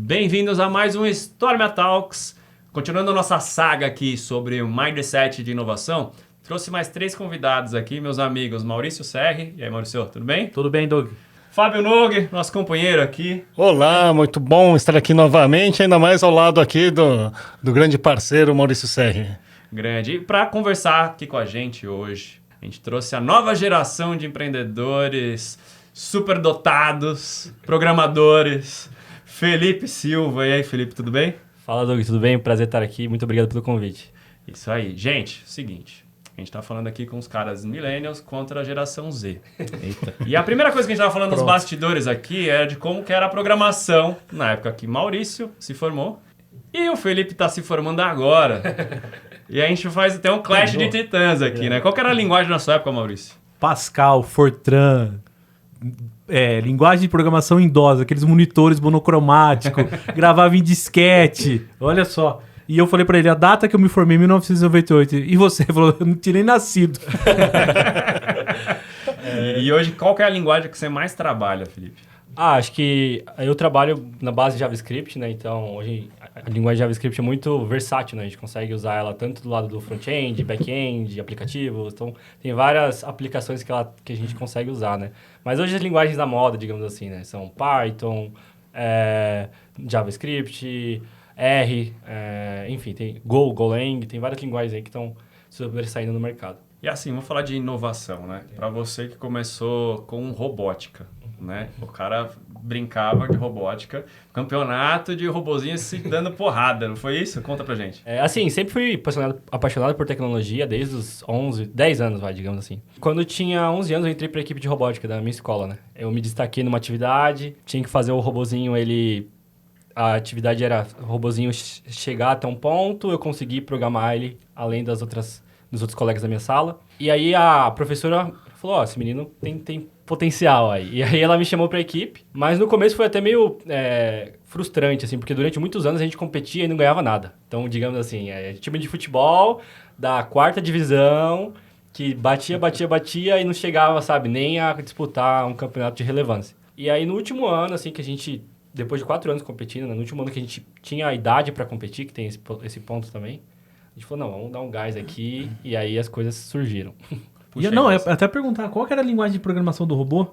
Bem-vindos a mais um Stormia Talks. Continuando a nossa saga aqui sobre o Mindset de inovação, trouxe mais 3 convidados aqui, meus amigos Maurício Serri. E aí, Maurício, tudo bem? Tudo bem, Doug? Fábio Nogue, nosso companheiro aqui. Olá, muito bom estar aqui novamente, ainda mais ao lado aqui do grande parceiro Maurício Serri. Grande. E para conversar aqui com a gente hoje, a gente trouxe a nova geração de empreendedores superdotados, programadores, Felipe Silva. E aí, Felipe, tudo bem? Fala, Doug, tudo bem? Prazer estar aqui, muito obrigado pelo convite. Isso aí. Gente, seguinte, a gente tá falando aqui com os caras millennials contra a geração Z. Eita. E a primeira coisa que a gente tava falando nos bastidores aqui era de como que era a programação na época que Maurício se formou e o Felipe tá se formando agora. E a gente tem um clash de titãs aqui, né? Qual que era a linguagem na sua época, Maurício? Pascal, Fortran, linguagem de programação em DOS, aqueles monitores monocromáticos, gravava em disquete, olha só. E eu falei pra ele, a data que eu me formei em 1998. E você? Ele falou, eu não tinha nem nascido. E hoje, qual que é a linguagem que você mais trabalha, Felipe? Acho que eu trabalho na base de JavaScript, né? Então, hoje a linguagem JavaScript é muito versátil, né? A gente consegue usar ela tanto do lado do front-end, back-end, aplicativos. Então, tem várias aplicações que a gente consegue usar, né? Mas hoje as linguagens da moda, digamos assim, né? São Python, JavaScript, R, enfim, tem Go, Golang, tem várias linguagens aí que estão sobressaindo no mercado. E assim, vamos falar de inovação, né? Para você que começou com robótica, né? O cara brincava de robótica, campeonato de robozinhos se dando porrada, não foi isso? Conta pra gente. Assim, sempre fui apaixonado por tecnologia desde os 10 anos, digamos assim. Quando eu tinha 11 anos, eu entrei pra equipe de robótica da minha escola, né? Eu me destaquei numa atividade, tinha que fazer o robozinho, a atividade era o robozinho chegar até um ponto, eu consegui programar ele além dos outros colegas da minha sala. E aí a professora falou, esse menino tem potencial aí. E aí ela me chamou pra equipe, mas no começo foi até meio frustrante, assim, porque durante muitos anos a gente competia e não ganhava nada. Então, digamos assim, time de futebol da 4ª divisão, que batia e não chegava, sabe, nem a disputar um campeonato de relevância. E aí no último ano, assim, que a gente... Depois de 4 anos competindo, né? No último ano que a gente tinha a idade para competir, que tem esse ponto também, a gente falou, não, vamos dar um gás aqui, e aí as coisas surgiram. Até perguntar, qual que era a linguagem de programação do robô?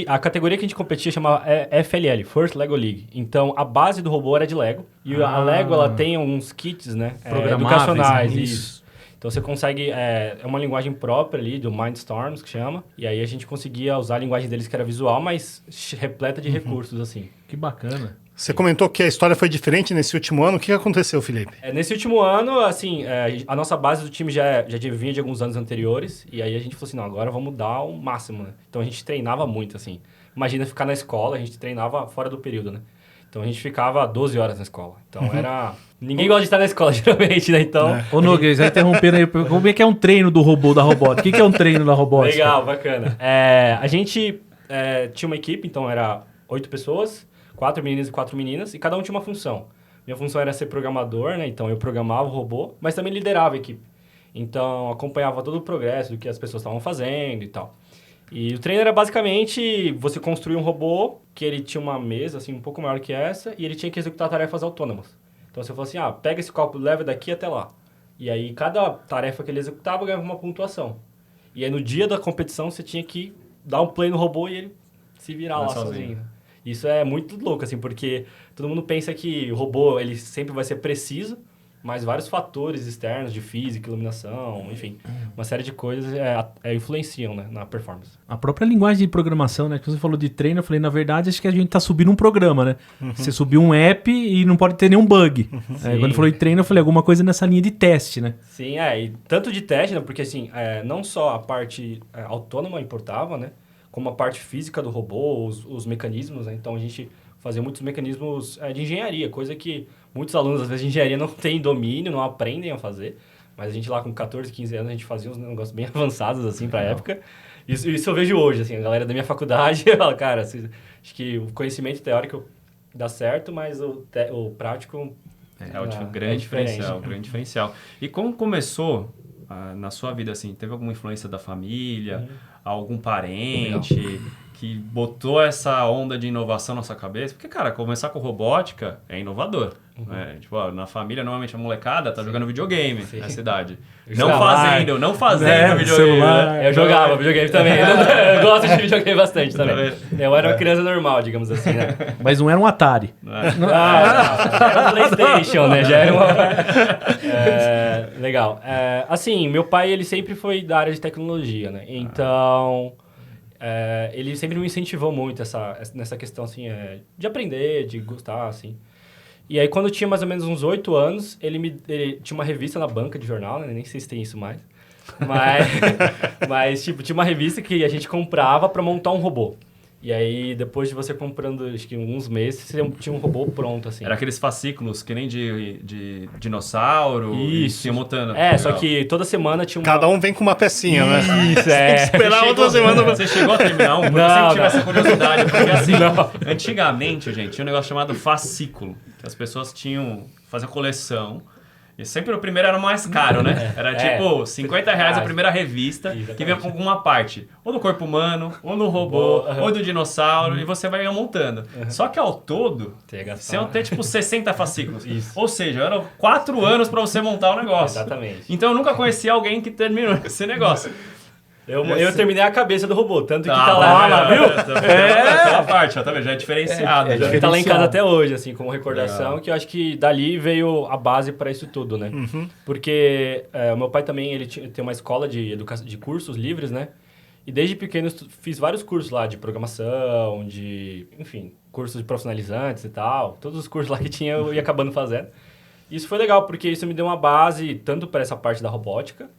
A categoria que a gente competia chamava FLL, First Lego League. Então, a base do robô era de Lego, e a Lego, ela tem alguns kits, né? Educacionais, isso. Então, você consegue... É uma linguagem própria ali, do Mindstorms, que chama. E aí, a gente conseguia usar a linguagem deles, que era visual, mas repleta de recursos, assim. Que bacana. Você comentou que a história foi diferente nesse último ano. O que aconteceu, Felipe? Nesse último ano, assim, a nossa base do time já vinha de alguns anos anteriores. E aí, a gente falou assim, não, agora vamos dar o máximo, né? Então, a gente treinava muito, assim. Imagina ficar na escola, a gente treinava fora do período, né? Então, a gente ficava 12 horas na escola. Então, Ninguém gosta de estar na escola, geralmente, né? Então... Ô, Nogueira, já interrompendo aí, como é que é um treino do robô da robótica? O que é um treino da robótica? Legal, bacana. A gente tinha uma equipe, então era 8 pessoas, 4 meninos e 4 meninas, e cada um tinha uma função. Minha função era ser programador, né? Então, eu programava o robô, mas também liderava a equipe. Então, acompanhava todo o progresso do que as pessoas estavam fazendo e tal. E o treino era basicamente você construir um robô que ele tinha uma mesa, assim, um pouco maior que essa, e ele tinha que executar tarefas autônomas. Então, você falou assim, pega esse cálculo, leva daqui até lá. E aí, cada tarefa que ele executava ganhava uma pontuação. E aí, no dia da competição, você tinha que dar um play no robô e ele se virar lá sozinho. Isso é muito louco, assim, porque todo mundo pensa que o robô, ele sempre vai ser preciso, mas vários fatores externos de física, iluminação, enfim, uma série de coisas influenciam, né, na performance. A própria linguagem de programação, né? Que você falou de treino, eu falei, na verdade, acho que a gente tá subindo um programa, né? Você subiu um app e não pode ter nenhum bug. Quando falou de treino, eu falei, alguma coisa nessa linha de teste, né? Sim, e tanto de teste, né? Porque, assim, não só a parte autônoma importava, né? Como a parte física do robô, os mecanismos, né? Então, a gente fazia muitos mecanismos de engenharia, coisa que muitos alunos, às vezes, de engenharia não têm domínio, não aprendem a fazer. Mas a gente lá com 14, 15 anos, a gente fazia uns negócios bem avançados, assim, pra época. Isso eu vejo hoje, assim, a galera da minha faculdade fala, cara, acho que o conhecimento teórico dá certo, mas o prático... O grande diferencial. E como começou na sua vida, assim, teve alguma influência da família, algum parente? que botou essa onda de inovação na sua cabeça? Porque, cara, começar com robótica é inovador. Né? Tipo, ó, na família, normalmente a molecada tá jogando videogame nessa idade. Não fazendo videogame. celular. Né? Eu jogava videogame também. Eu gosto de videogame bastante também. Eu era uma criança normal, digamos assim, né? Mas não era um Atari. Era um PlayStation, né? Já era uma... legal. Assim, meu pai, ele sempre foi da área de tecnologia, né? Então... ele sempre me incentivou muito nessa questão, assim, de aprender, de gostar, assim. E aí, quando eu tinha mais ou menos uns 8 anos, ele tinha uma revista na banca de jornal, né? Nem sei se tem isso mais. Mas tipo, tinha uma revista que a gente comprava para montar um robô. E aí, depois de você comprando, acho que uns meses, você tinha um robô pronto, assim. Era aqueles fascículos que nem de dinossauro. Isso. E montando. Só que toda semana tinha uma... Cada um vem com uma pecinha, né? Isso, Tem que esperar outra semana. Você chegou a terminar um? Porque eu sempre tive essa curiosidade. Porque assim, antigamente, gente, tinha um negócio chamado fascículo. Que as pessoas faziam coleção. E sempre o primeiro era o mais caro, né? Era tipo R$50 a primeira revista, que vinha com uma parte, ou do corpo humano, ou do robô, ou do dinossauro, e você vai montando. Só que ao todo, você ia ter tipo 60 fascículos. Isso. Ou seja, eram 4 anos para você montar o negócio. Exatamente. Então eu nunca conheci alguém que terminou esse negócio. Eu terminei a cabeça do robô, tanto que tá lá, viu? Essa parte, ó, tá vendo? Já é diferenciado. já. Tá lá em casa até hoje, assim, como recordação, que eu acho que dali veio a base para isso tudo, né? Porque o meu pai também, ele tem uma escola de cursos livres, né? E desde pequeno eu fiz vários cursos lá de programação, enfim, cursos de profissionalizantes e tal. Todos os cursos lá que tinha eu ia acabando fazendo. Isso foi legal, porque isso me deu uma base tanto para essa parte da robótica,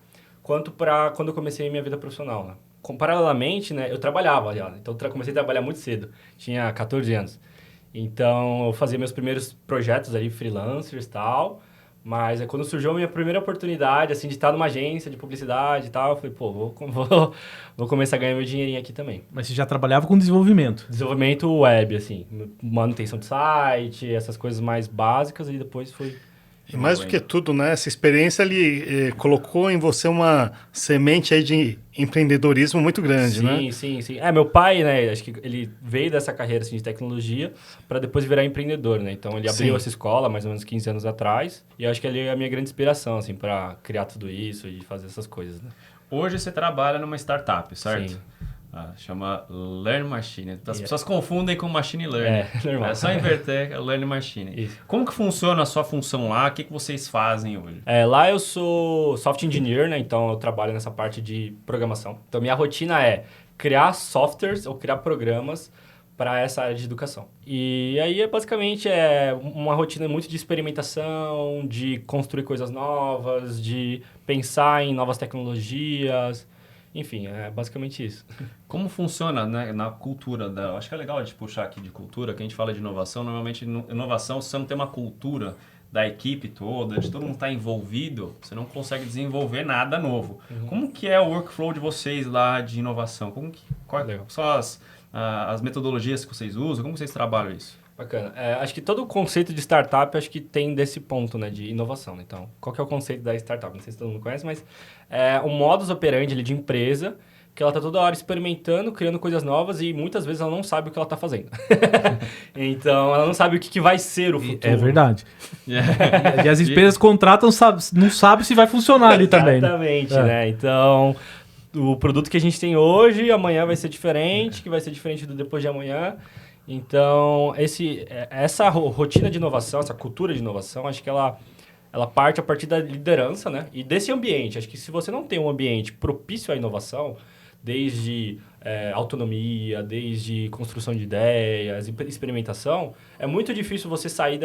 quanto para quando eu comecei a minha vida profissional, né? Paralelamente, né, eu trabalhava já, então comecei a trabalhar muito cedo, tinha 14 anos. Então, eu fazia meus primeiros projetos ali, freelancers e tal, mas quando surgiu a minha primeira oportunidade, assim, de estar numa agência de publicidade e tal, eu falei, pô, vou começar a ganhar meu dinheirinho aqui também. Mas você já trabalhava com desenvolvimento? Desenvolvimento web, assim, manutenção de site, essas coisas mais básicas, e depois foi... E mais do que tudo, né? Essa experiência ele colocou em você uma semente aí de empreendedorismo muito grande, né? Sim. Meu pai, né? Acho que ele veio dessa carreira assim, de tecnologia para depois virar empreendedor, né? Então ele abriu essa escola mais ou menos 15 anos atrás e eu acho que ele é a minha grande inspiração, assim, para criar tudo isso e fazer essas coisas, né? Hoje você trabalha numa startup, certo? Sim. Chama Learn Machine. As pessoas confundem com Machine Learning. Normal. É só inverter, é Learn Machine. Isso. Como que funciona a sua função lá? O que vocês fazem hoje? Lá eu sou software engineer, né? Então eu trabalho nessa parte de programação. Então minha rotina é criar softwares ou criar programas para essa área de educação. E aí basicamente uma rotina muito de experimentação, de construir coisas novas, de pensar em novas tecnologias. Enfim, é basicamente isso. Como funciona, né, na cultura acho que é legal a gente puxar aqui de cultura, que a gente fala de inovação. Normalmente, inovação, se você não tem uma cultura da equipe toda, de todo mundo estar envolvido, você não consegue desenvolver nada novo. Como que é o workflow de vocês lá de inovação? Quais são as metodologias que vocês usam? Como vocês trabalham isso? Bacana. Acho que todo o conceito de startup, acho que tem desse ponto, né, de inovação. Então, qual que é o conceito da startup? Não sei se todo mundo conhece, mas é um modus operandi ali, de empresa que ela está toda hora experimentando, criando coisas novas e muitas vezes ela não sabe o que ela está fazendo. Então, ela não sabe o que vai ser o futuro. É verdade. E as empresas contratam, não sabe se vai funcionar ali também. Exatamente, né? Então, o produto que a gente tem hoje, amanhã vai ser diferente, que vai ser diferente do depois de amanhã. Então, essa rotina de inovação, essa cultura de inovação, acho que ela parte a partir da liderança, né? E desse ambiente. Acho que se você não tem um ambiente propício à inovação, desde autonomia, desde construção de ideias, experimentação, é muito difícil você sair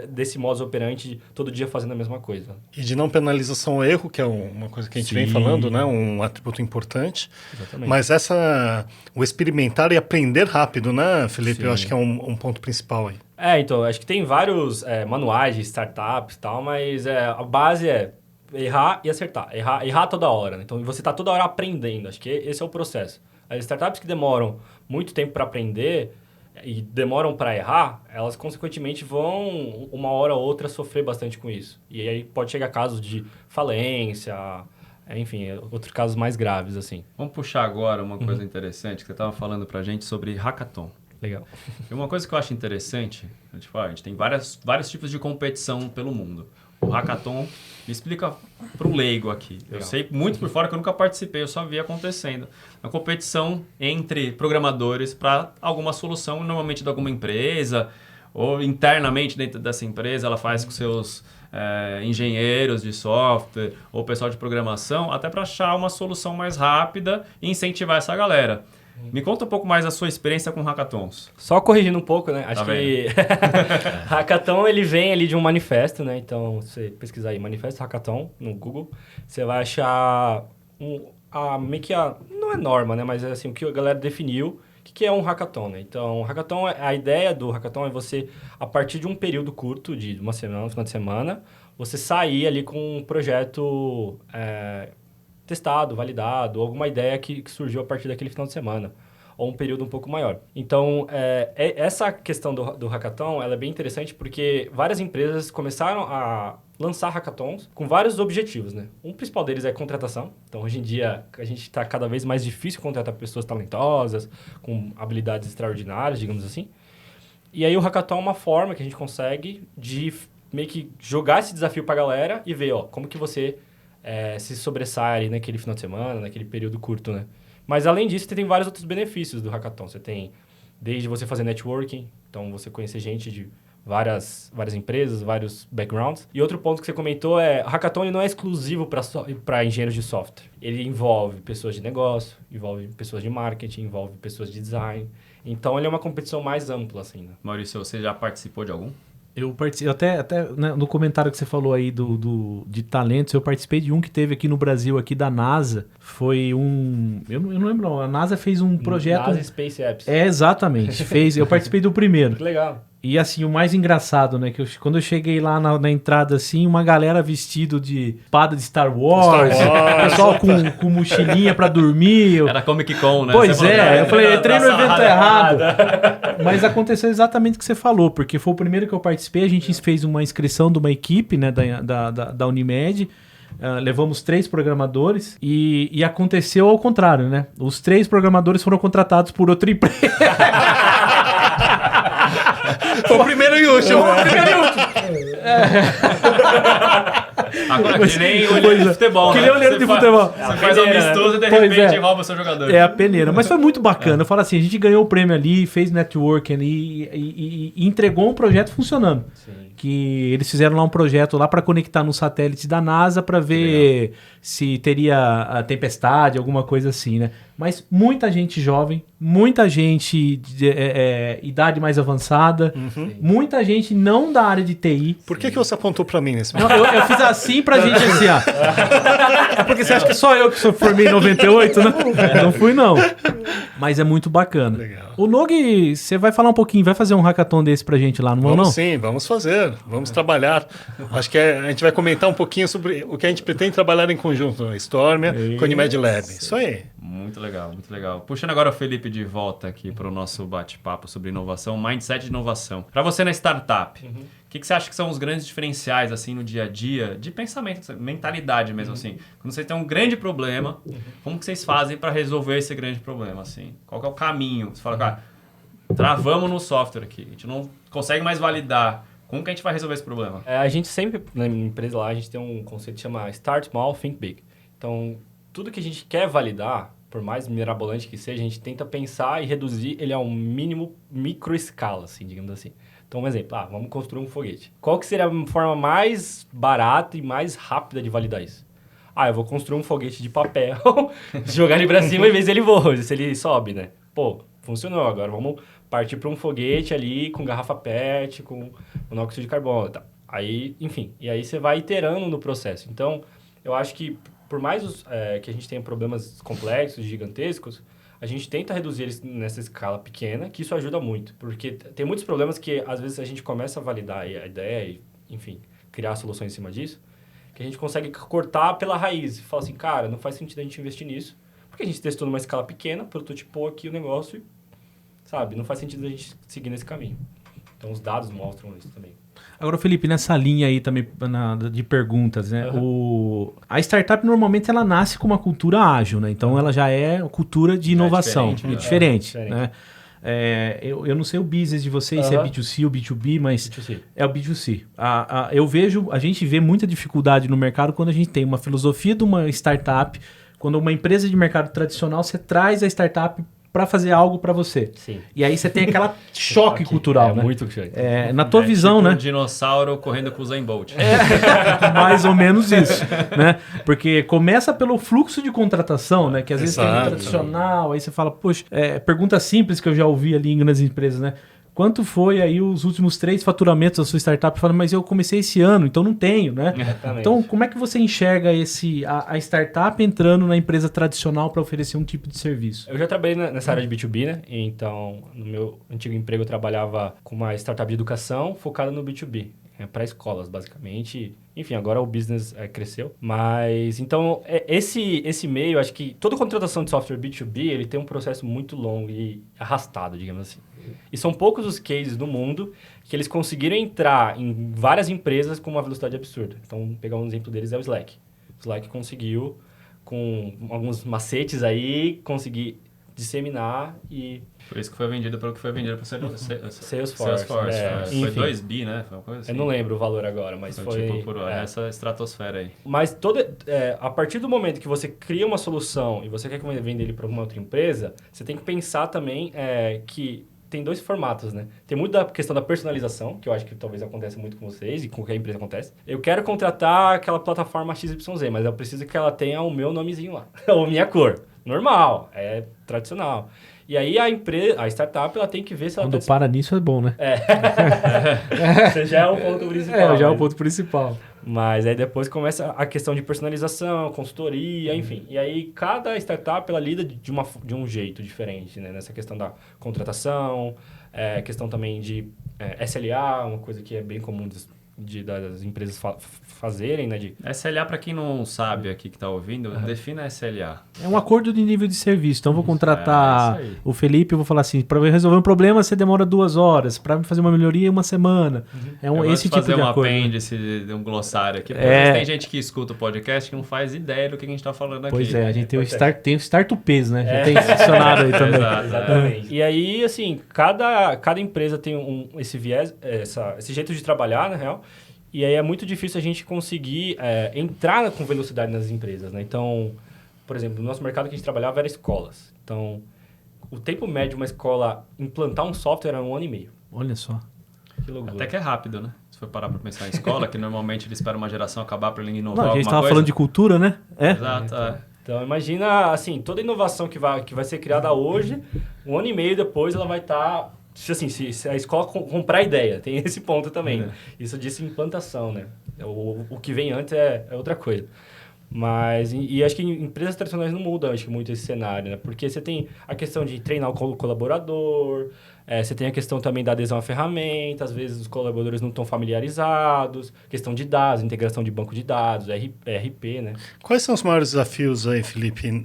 desse modus operandi todo dia fazendo a mesma coisa. E de não penalização ao erro, que é uma coisa que a gente vem falando, né? Um atributo importante. Exatamente. Mas o experimentar e aprender rápido, né, Felipe? Eu acho que é um ponto principal aí. Então, acho que tem vários manuais de startups e tal, mas a base é errar e acertar. Errar toda hora, né? Então, você está toda hora aprendendo. Acho que esse é o processo. As startups que demoram muito tempo para aprender e demoram para errar, elas, consequentemente, vão, uma hora ou outra, sofrer bastante com isso. E aí pode chegar casos de falência, enfim, outros casos mais graves, assim. Vamos puxar agora uma coisa interessante que você estava falando pra gente sobre hackathon. Legal. E uma coisa que eu acho interessante, a gente tem vários tipos de competição pelo mundo. O hackathon, me explica para o leigo aqui. Eu sei muito por fora que eu nunca participei, eu só vi acontecendo. Uma competição entre programadores para alguma solução, normalmente de alguma empresa, ou internamente dentro dessa empresa, ela faz com seus engenheiros de software ou pessoal de programação, até para achar uma solução mais rápida e incentivar essa galera. Me conta um pouco mais a sua experiência com hackathons. Só corrigindo um pouco, né? Acho Tá que hackathon ele vem ali de um manifesto, né? Então, você pesquisar aí manifesto hackathon no Google, você vai achar meio que não é norma, né? Mas é assim, o que a galera definiu, o que é um hackathon, né? Então, hackathon, a ideia do hackathon é você, a partir de um período curto, de uma semana, um final de semana, você sair ali com um projeto testado, validado, alguma ideia que surgiu a partir daquele final de semana, ou um período um pouco maior. Então, essa questão do hackathon, ela é bem interessante porque várias empresas começaram a lançar hackathons com vários objetivos, né? Um principal deles é contratação. Então, hoje em dia, a gente está cada vez mais difícil contratar pessoas talentosas, com habilidades extraordinárias, digamos assim. E aí, o hackathon é uma forma que a gente consegue de meio que jogar esse desafio para a galera e ver, como que você se sobressai ali naquele final de semana, naquele período curto, né? Mas, além disso, você tem vários outros benefícios do hackathon. Você tem, desde você fazer networking, então você conhecer gente de várias empresas, vários backgrounds. E outro ponto que você comentou o hackathon ele não é exclusivo para engenheiros de software. Ele envolve pessoas de negócio, envolve pessoas de marketing, envolve pessoas de design. Então, ele é uma competição mais ampla, assim, né? Maurício, você já participou de algum? Eu participei, até né, no comentário que você falou aí de talentos, eu participei de um que teve aqui no Brasil, aqui da NASA. Foi eu não lembro não, a NASA fez um projeto... NASA Space Apps. Exatamente, eu participei do primeiro. Que legal. E assim, o mais engraçado, né? Que quando eu cheguei lá na entrada, assim, uma galera vestido de espada de Star Wars, pessoal com mochilinha pra dormir. Era Comic Con, né? Pois eu falei, entrei no evento errado. Mas aconteceu exatamente o que você falou, porque foi o primeiro que eu participei, a gente fez uma inscrição de uma equipe, né, da Unimed. Levamos 3 programadores e aconteceu ao contrário, né? Os 3 programadores foram contratados por outra empresa. Foi o primeiro e último. Agora, que nem olheiro de futebol, que né? nem olheiro de futebol. Você faz amistoso e de repente rouba o seu jogador. É a peneira. Mas foi muito bacana. Eu falo assim, a gente ganhou o prêmio ali, fez networking ali e entregou um projeto funcionando. Sim. Que eles fizeram lá um projeto lá para conectar no satélite da NASA para ver se teria a tempestade, alguma coisa assim, né? Mas muita gente jovem, muita gente de idade mais avançada, muita gente não da área de TI. Por que você apontou para mim nesse momento? Eu fiz assim pra gente assim, ó. É porque você acha que só eu que formei em 98, né? Não fui, não. Mas é muito bacana. Legal. O Nogue, você vai falar um pouquinho, vai fazer um hackathon desse pra gente lá, não vamos não? Sim, vamos fazer. Vamos trabalhar. Acho que a gente vai comentar um pouquinho sobre o que a gente pretende trabalhar em conjunto. Stormia com a Unimed Lab. Isso aí. Muito legal, muito legal. Puxando agora o Felipe de volta aqui para o nosso bate-papo sobre inovação, mindset de inovação. Para você na startup, o que você acha que são os grandes diferenciais assim no dia a dia, de pensamento, mentalidade mesmo assim? Quando você tem um grande problema, como que vocês fazem para resolver esse grande problema assim? Qual que é o caminho? Você fala, cara, travamos no software aqui, a gente não consegue mais validar. Como que a gente vai resolver esse problema? A gente sempre, na empresa lá, a gente tem um conceito que chama Start Small, Think Big. Então, tudo que a gente quer validar, por mais mirabolante que seja, a gente tenta pensar e reduzir ele a um mínimo microescala, assim, digamos assim. Então, um exemplo, vamos construir um foguete. Qual que seria a forma mais barata e mais rápida de validar isso? Eu vou construir um foguete de papel, jogar ele pra cima e ver se ele voa, se ele sobe, né? Pô, funcionou. Agora vamos partir para um foguete ali com garrafa PET, com monóxido de carbono e tal. Aí, enfim, e aí você vai iterando no processo. Então, eu acho que por mais que a gente tenha problemas complexos, gigantescos, a gente tenta reduzir eles nessa escala pequena, que isso ajuda muito. Porque tem muitos problemas que, às vezes, a gente começa a validar a ideia e, enfim, criar soluções em cima disso, que a gente consegue cortar pela raiz. Fala assim, cara, não faz sentido a gente investir nisso, porque a gente testou numa escala pequena, prototipou aqui o negócio e, sabe, não faz sentido a gente seguir nesse caminho. Então os dados mostram isso também. Agora, Felipe, nessa linha aí também de perguntas, né? A startup normalmente ela nasce com uma cultura ágil, né? Então ela já é cultura de inovação, diferente, né? Eu não sei o business de vocês, se é B2C ou B2B, mas B2C. é o B2C. A gente vê muita dificuldade no mercado quando a gente tem uma filosofia de uma startup, quando uma empresa de mercado tradicional, você traz a startup para fazer algo para você. Sim. E aí você tem aquela choque cultural, né? Muito choque. Na tua visão, tipo né? um dinossauro correndo com o Usain Bolt. Mais ou menos isso, né? Porque começa pelo fluxo de contratação, né? Que às vezes tem muito tradicional, aí você fala, poxa, pergunta simples que eu já ouvi ali em grandes empresas, né? Quanto foi aí os últimos 3 faturamentos da sua startup? Falando, mas eu comecei esse ano, então não tenho, né? Exatamente. Então, como é que você enxerga a startup entrando na empresa tradicional para oferecer um tipo de serviço? Eu já trabalhei nessa área de B2B, né? Então, no meu antigo emprego, eu trabalhava com uma startup de educação focada no B2B. Para escolas, basicamente. Enfim, agora o business cresceu. Mas, então, esse meio, acho que toda contratação de software B2B, ele tem um processo muito longo e arrastado, digamos assim. E são poucos os cases do mundo que eles conseguiram entrar em várias empresas com uma velocidade absurda. Então, pegar um exemplo deles é o Slack. O Slack conseguiu, com alguns macetes aí, conseguir disseminar e... Por isso que foi vendido pelo que foi vendido para Salesforce. Foi 2 bi, né? Foi uma coisa assim. Eu não lembro o valor agora, mas foi... Tipo por essa estratosfera aí. Mas a partir do momento que você cria uma solução e você quer vender ele para uma outra empresa, você tem que pensar também que tem 2 formatos, né? Tem muito da questão da personalização, que eu acho que talvez aconteça muito com vocês e com qualquer empresa acontece. Eu quero contratar aquela plataforma XYZ, mas eu preciso que ela tenha o meu nomezinho lá, ou minha cor. Normal, tradicional. E aí a startup, ela tem que ver se ela... Quando para nisso é bom, né? Você já é o ponto principal. Já é o ponto principal. Mas aí depois começa a questão de personalização, consultoria, enfim. E aí cada startup, ela lida de um jeito diferente, né? Nessa questão da contratação, questão também de SLA, uma coisa que é bem comum das empresas fazerem, né? SLA, para quem não sabe aqui que está ouvindo, defina SLA. É um acordo de nível de serviço. Então, eu vou contratar o Felipe, eu vou falar assim, para resolver um problema, você demora 2 horas. Para me fazer uma melhoria, 1 semana. Esse tipo de acordo. Fazer um apêndice de um glossário aqui. Porque tem gente que escuta o podcast que não faz ideia do que a gente está falando aqui. Pois a gente tem o Startupês, né? Já tem dicionário aí também. Exatamente. E aí, assim, cada empresa tem esse viés, esse jeito de trabalhar, na real. E aí é muito difícil a gente conseguir entrar com velocidade nas empresas, né? Então, por exemplo, no nosso mercado que a gente trabalhava era escolas. Então, o tempo médio de uma escola implantar um software era 1 ano e meio. Olha só. Que loucura. Até que é rápido, né? Se for parar para pensar em escola, que normalmente ele espera uma geração acabar para ele inovar A gente alguma estava coisa. falando de cultura, né? Exato, Então, imagina, assim, toda inovação que vai ser criada hoje, 1 ano e meio depois ela vai estar... Assim, se a escola comprar ideia, tem esse ponto também. Né? Isso diz implantação, né? O que vem antes é outra coisa. Mas, e acho que empresas tradicionais não mudam, acho que muito esse cenário, né? Porque você tem a questão de treinar o colaborador, você tem a questão também da adesão à ferramenta, às vezes os colaboradores não estão familiarizados, questão de dados, integração de banco de dados, RP, né? Quais são os maiores desafios aí, Felipe,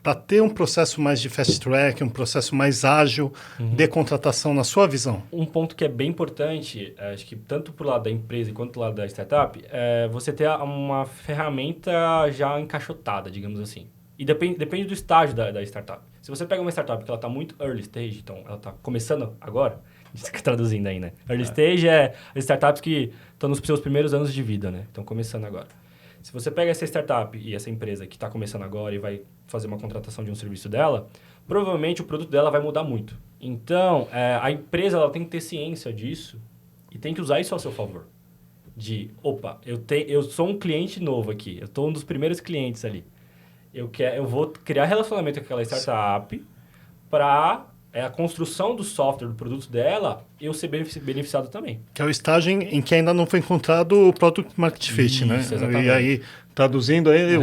para ter um processo mais de fast track, um processo mais ágil de contratação na sua visão? Um ponto que é bem importante, acho que tanto para o lado da empresa quanto do lado da startup, é você ter uma ferramenta já encaixotada, digamos assim. E depende do estágio da startup. Se você pega uma startup que ela está muito early stage, então ela está começando agora, traduzindo aí, né? Early stage é as startups que estão nos seus primeiros anos de vida, né? Estão começando agora. Se você pega essa startup e essa empresa que está começando agora e vai fazer uma contratação de um serviço dela, provavelmente o produto dela vai mudar muito. Então, a empresa ela tem que ter ciência disso e tem que usar isso ao seu favor. Eu sou um cliente novo aqui, eu estou um dos primeiros clientes ali. Eu vou criar relacionamento com aquela startup para a construção do software, do produto dela, eu ser beneficiado também. Que é o estágio em que ainda não foi encontrado o Product Market Fit, né? Exatamente. E aí, traduzindo aí,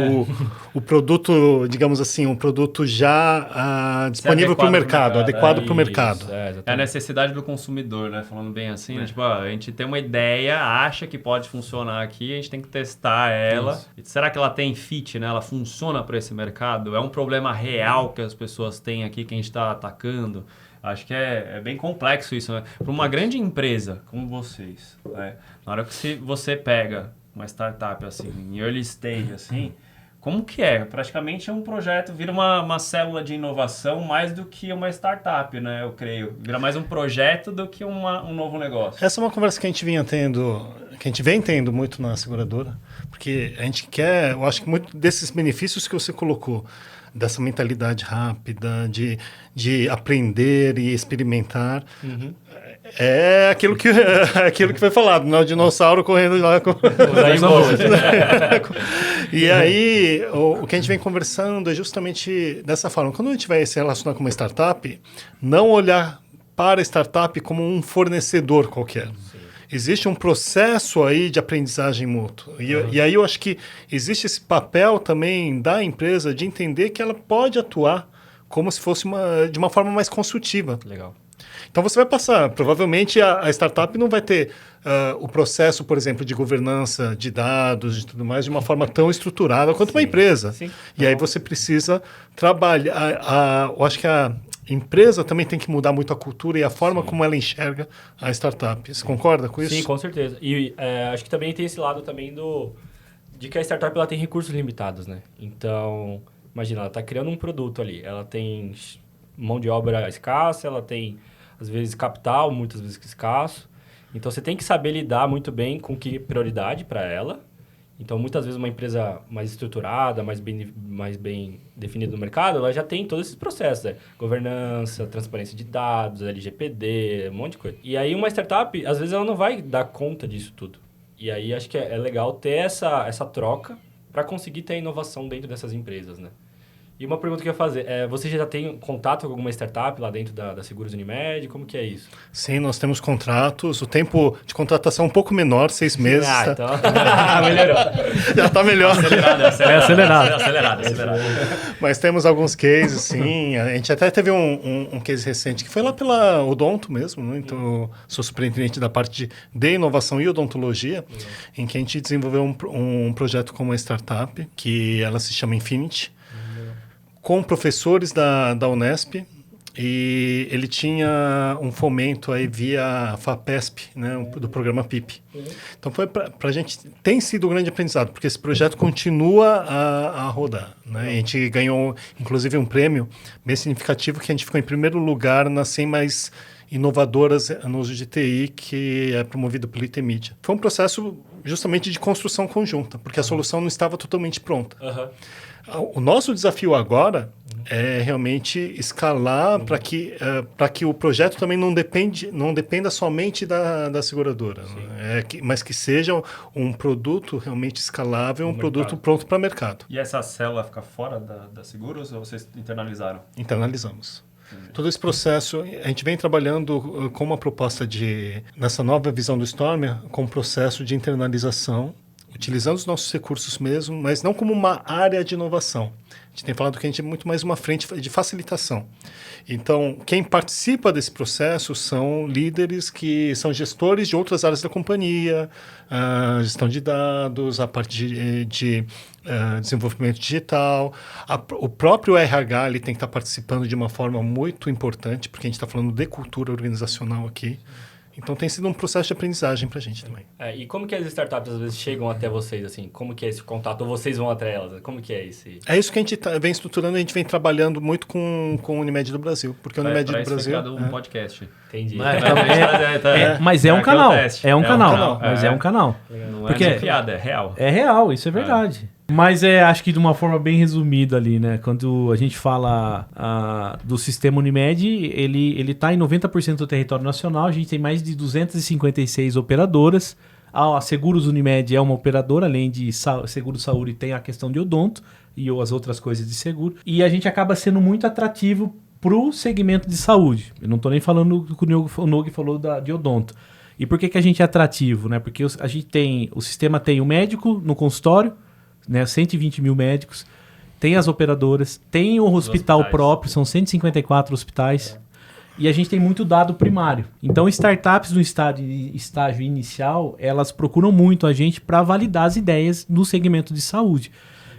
o produto, digamos assim, um produto já disponível para o mercado, adequado para o mercado. É a necessidade do consumidor, né? Falando bem assim, né? Tipo, a gente tem uma ideia, acha que pode funcionar aqui, a gente tem que testar ela. Será que ela tem fit, né? Ela funciona para esse mercado? É um problema real que as pessoas têm aqui que a gente está atacando? Acho que é bem complexo isso, né? Para uma grande empresa como vocês, né? Na hora que você pega uma startup assim, em early stage, assim, como que é? Praticamente é um projeto, vira uma célula de inovação mais do que uma startup, né? Eu creio. Vira mais um projeto do que um novo negócio. Essa é uma conversa que a gente vem tendo muito na seguradora, porque a gente quer, eu acho que muito desses benefícios que você colocou, dessa mentalidade rápida, de aprender e experimentar, é aquilo que foi falado, né? O dinossauro correndo lá com... E aí, o que a gente vem conversando é justamente dessa forma. Quando a gente vai se relacionar com uma startup, não olhar para a startup como um fornecedor qualquer. Existe um processo aí de aprendizagem mútua. E aí eu acho que existe esse papel também da empresa de entender que ela pode atuar como se fosse de uma forma mais consultiva. Legal. Então você vai passar, provavelmente a startup não vai ter o processo, por exemplo, de governança de dados e tudo mais de uma forma tão estruturada quanto uma empresa. Sim. E aí você precisa trabalhar, eu acho que a empresa também tem que mudar muito a cultura e a forma como ela enxerga a startup. Você concorda com isso? Sim, com certeza. E acho que também tem esse lado também de que a startup ela tem recursos limitados, né? Então, imagina, ela está criando um produto ali, ela tem mão de obra escassa, ela tem, às vezes, capital, muitas vezes escasso. Então, você tem que saber lidar muito bem com que prioridade para ela. Então, muitas vezes, uma empresa mais estruturada, mais bem definida no mercado, ela já tem todos esses processos, né? Governança, transparência de dados, LGPD, um monte de coisa. E aí, uma startup, às vezes, ela não vai dar conta disso tudo. E aí, acho que é legal ter essa troca para conseguir ter inovação dentro dessas empresas, né? E uma pergunta que eu ia fazer, você já tem contato com alguma startup lá dentro da Seguros Unimed? Como que é isso? Sim, nós temos contratos. O tempo de contratação é um pouco menor, 6 meses. Então... melhorou. Já está melhor. Acelerado. Mas temos alguns cases, sim. A gente até teve um case recente que foi lá pela Odonto mesmo, né? Então, sou superintendente da parte de inovação e odontologia, em que a gente desenvolveu um projeto com uma startup, que ela se chama Infinity, com professores da Unesp, e ele tinha um fomento aí via FAPESP, né, do programa PIP. Então, foi para a gente, tem sido um grande aprendizado, porque esse projeto continua a rodar. Né? A gente ganhou, inclusive, um prêmio bem significativo, que a gente ficou em primeiro lugar nas 100 mais inovadoras no uso de TI, que é promovido pelo ITMedia. Foi um processo justamente de construção conjunta, porque a solução não estava totalmente pronta. O nosso desafio agora é realmente escalar para que o projeto também não dependa somente da seguradora, né? Mas que seja um produto realmente escalável, um produto pronto para mercado. E essa célula fica fora da Seguros ou vocês internalizaram? Internalizamos. Todo esse processo, a gente vem trabalhando com uma proposta nessa nova visão do Storm, com um processo de internalização, utilizando os nossos recursos mesmo, mas não como uma área de inovação. A gente tem falado que a gente é muito mais uma frente de facilitação. Então, quem participa desse processo são líderes que são gestores de outras áreas da companhia, gestão de dados, a parte de desenvolvimento digital. O próprio RH ele tem que estar participando de uma forma muito importante, porque a gente está falando de cultura organizacional aqui. Então, tem sido um processo de aprendizagem para a gente também. E como que as startups, às vezes, chegam até vocês, assim? Como que é esse contato? Ou vocês vão até elas? Como que é esse? É isso que a gente vem estruturando, a gente vem trabalhando muito com o Unimed do Brasil. Porque o Unimed do Brasil... um podcast. Entendi. Mas é um canal. É um canal. Mas é um canal. Não é piada, é real. É real, isso é verdade. Mas acho que de uma forma bem resumida ali, né? Quando a gente fala do sistema Unimed, ele está em 90% do território nacional. A gente tem mais de 256 operadoras. A Seguros Unimed é uma operadora, além de Seguro Saúde, tem a questão de odonto e as outras coisas de seguro. E a gente acaba sendo muito atrativo para o segmento de saúde. Eu não estou nem falando do que o Nogue falou de odonto. E por que a gente é atrativo? Né? Porque o sistema tem o médico no consultório, né, 120 mil médicos, tem as operadoras, tem o hospital próprio, são 154 hospitais, e a gente tem muito dado primário. Então, startups no estágio inicial, elas procuram muito a gente para validar as ideias no segmento de saúde.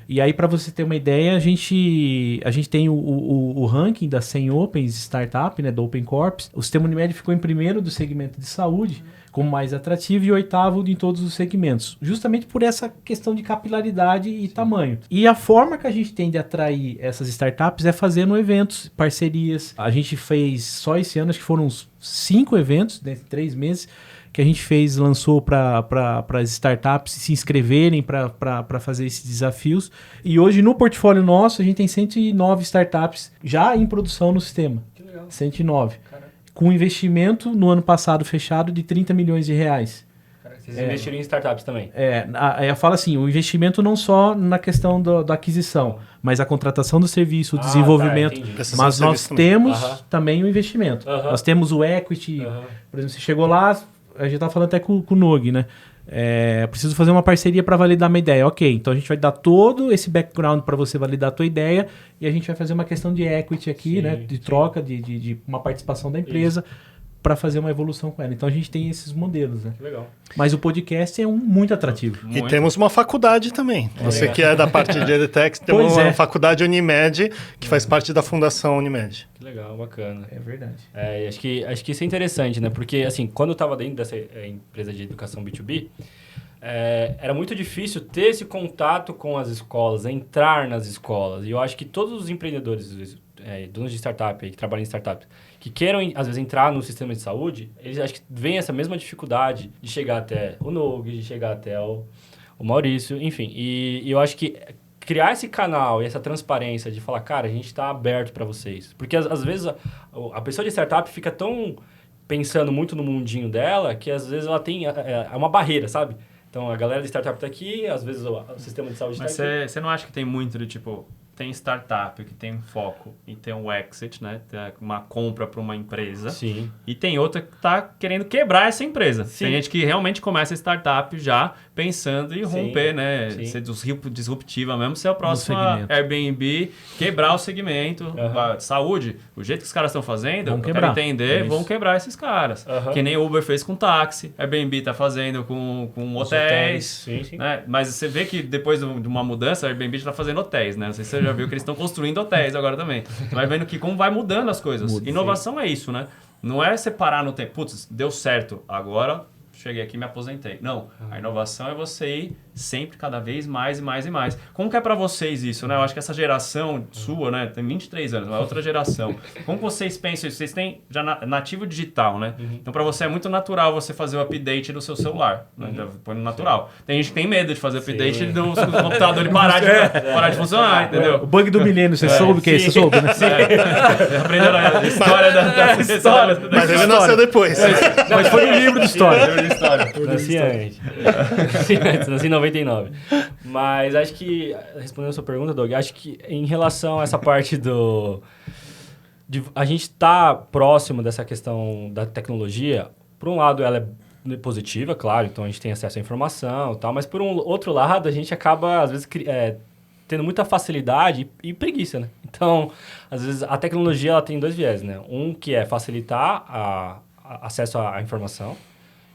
E aí, para você ter uma ideia, a gente tem o ranking das 100 Opens Startup, né, do Open Corps. O Sistema Unimed ficou em primeiro do segmento de saúde, como mais atrativo, e 8º em todos os segmentos. Justamente por essa questão de capilaridade e tamanho. E a forma que a gente tem de atrair essas startups é fazendo eventos, parcerias. A gente fez só esse ano, acho que foram uns 5 eventos, né, 3 meses, que a gente lançou para as startups se inscreverem para fazer esses desafios. E hoje no portfólio nosso a gente tem 109 startups já em produção no sistema. Que legal. 109. Caraca. Com investimento no ano passado fechado de 30 milhões de reais. Caraca, vocês investiram em startups também? Eu falo assim, o investimento não só na questão da aquisição, mas a contratação do serviço, o desenvolvimento. Mas nós temos também o investimento. Nós temos o equity. Por exemplo, você chegou lá, a gente estava falando até com o Nog, né? Preciso fazer uma parceria para validar uma ideia. Ok, então a gente vai dar todo esse background para você validar a tua ideia e a gente vai fazer uma questão de equity aqui, né? De troca, de uma participação da empresa para fazer uma evolução com ela. Então a gente tem esses modelos, né? Que legal. Mas o podcast é muito atrativo. E temos uma faculdade também. Você que é da parte de EdTech, tem uma faculdade Unimed que faz parte da Fundação Unimed. Que legal, bacana. É verdade. Acho que isso é interessante, né? Porque, assim, quando eu estava dentro dessa empresa de educação B2B, era muito difícil ter esse contato com as escolas, entrar nas escolas. E eu acho que todos os empreendedores, donos de startup, que trabalham em startups, que queiram, às vezes, entrar no sistema de saúde, eles acho que veem essa mesma dificuldade de chegar até o Nog, de chegar até o Maurício, enfim. E eu acho que criar esse canal e essa transparência de falar, cara, a gente está aberto para vocês. Porque, às vezes, a pessoa de startup fica tão pensando muito no mundinho dela que, às vezes, ela tem uma barreira, sabe? Então, a galera de startup está aqui, às vezes o sistema de saúde está aqui. Mas você não acha que tem muito de, tipo, tem startup que tem um foco e tem um exit, né? Tem uma compra para uma empresa. Sim. E tem outra que está querendo quebrar essa empresa. Sim. Tem gente que realmente começa a startup já pensando em romper, né? Sim. Ser disruptiva mesmo, ser a próxima Airbnb, quebrar o segmento. Saúde, o jeito que os caras estão fazendo, eu quero entender, vão quebrar esses caras. Que nem o Uber fez com táxi, a Airbnb está fazendo com hotéis. Sim. Né? Mas você vê que depois de uma mudança, a Airbnb está fazendo hotéis, né? Não sei se você já viu que eles estão construindo hotéis agora também. Você vai vendo que como vai mudando as coisas. Inovação é isso, né? Não é separar no tempo. Putz, deu certo, agora cheguei aqui e me aposentei. Não, a inovação é você ir sempre cada vez mais e mais e mais. Como que é para vocês isso, né? Eu acho que essa geração sua, né? Tem 23 anos, uma outra geração. Como vocês pensam isso? Vocês têm já nativo digital, né? Então para você é muito natural você fazer o update do seu celular. Né? Já põe no natural. Tem gente que tem medo de fazer update do computador e parar de funcionar, entendeu? O bug do milênio, você soube que é isso? Você soube, né? Aprendeu a história da história. Mas ele nasceu depois. Mas foi no livro de história. Nasci em 99. Mas acho que, respondendo a sua pergunta, Doug, acho que em relação a essa parte a gente estar próximo dessa questão da tecnologia, por um lado ela é positiva, claro, então a gente tem acesso à informação e tal, mas por um outro lado a gente acaba, às vezes, tendo muita facilidade e preguiça, né? Então, às vezes, a tecnologia ela tem dois viés, né? Um que é facilitar acesso à informação,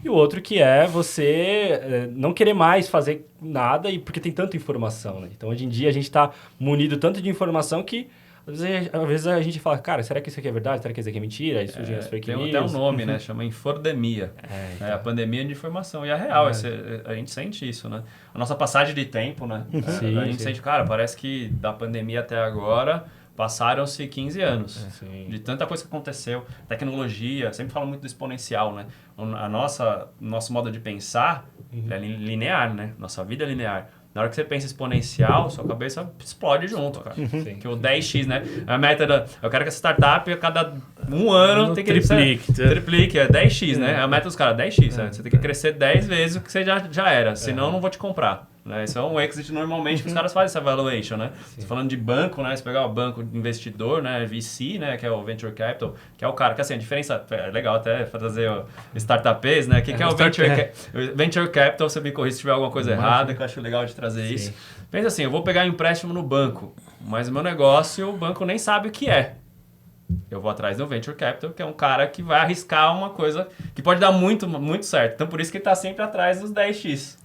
e o outro que é você não querer mais fazer nada porque tem tanta informação, né? Então, hoje em dia, a gente está munido tanto de informação que, às vezes a gente fala, cara, será que isso aqui é verdade? Será que isso aqui é mentira? Aí surgem as fake news. Tem até um nome, né? Chama infodemia. Então. A pandemia de informação. E é real, a gente sente isso, né? A nossa passagem de tempo, né? A gente sente, cara, parece que da pandemia até agora passaram-se 15 anos. De tanta coisa que aconteceu. Tecnologia, sempre falo muito do exponencial, né? Nosso modo de pensar é linear, né? Nossa vida é linear. Na hora que você pensa exponencial, sua cabeça explode junto, cara. Que o 10x, né? A meta eu quero que essa startup a cada um ano tem que triplique, é 10x, né? A meta dos caras é 10x. Você tem que crescer 10 vezes o que você já era, senão eu não vou te comprar. Né? Isso é um exit normalmente que os caras fazem essa valuation, né? Você falando de banco, né? Você pegar o banco investidor, né? VC, né? Que é o Venture Capital, que é o cara que, assim, a diferença, é legal até trazer o startups, né? O que é o Venture Capital? Você me corrige se tiver alguma coisa errada, que eu acho legal de trazer isso. Pensa assim, eu vou pegar um empréstimo no banco, mas o meu negócio, o banco nem sabe o que é. Eu vou atrás do Venture Capital, que é um cara que vai arriscar uma coisa que pode dar muito, muito certo. Então, por isso que ele está sempre atrás dos 10x.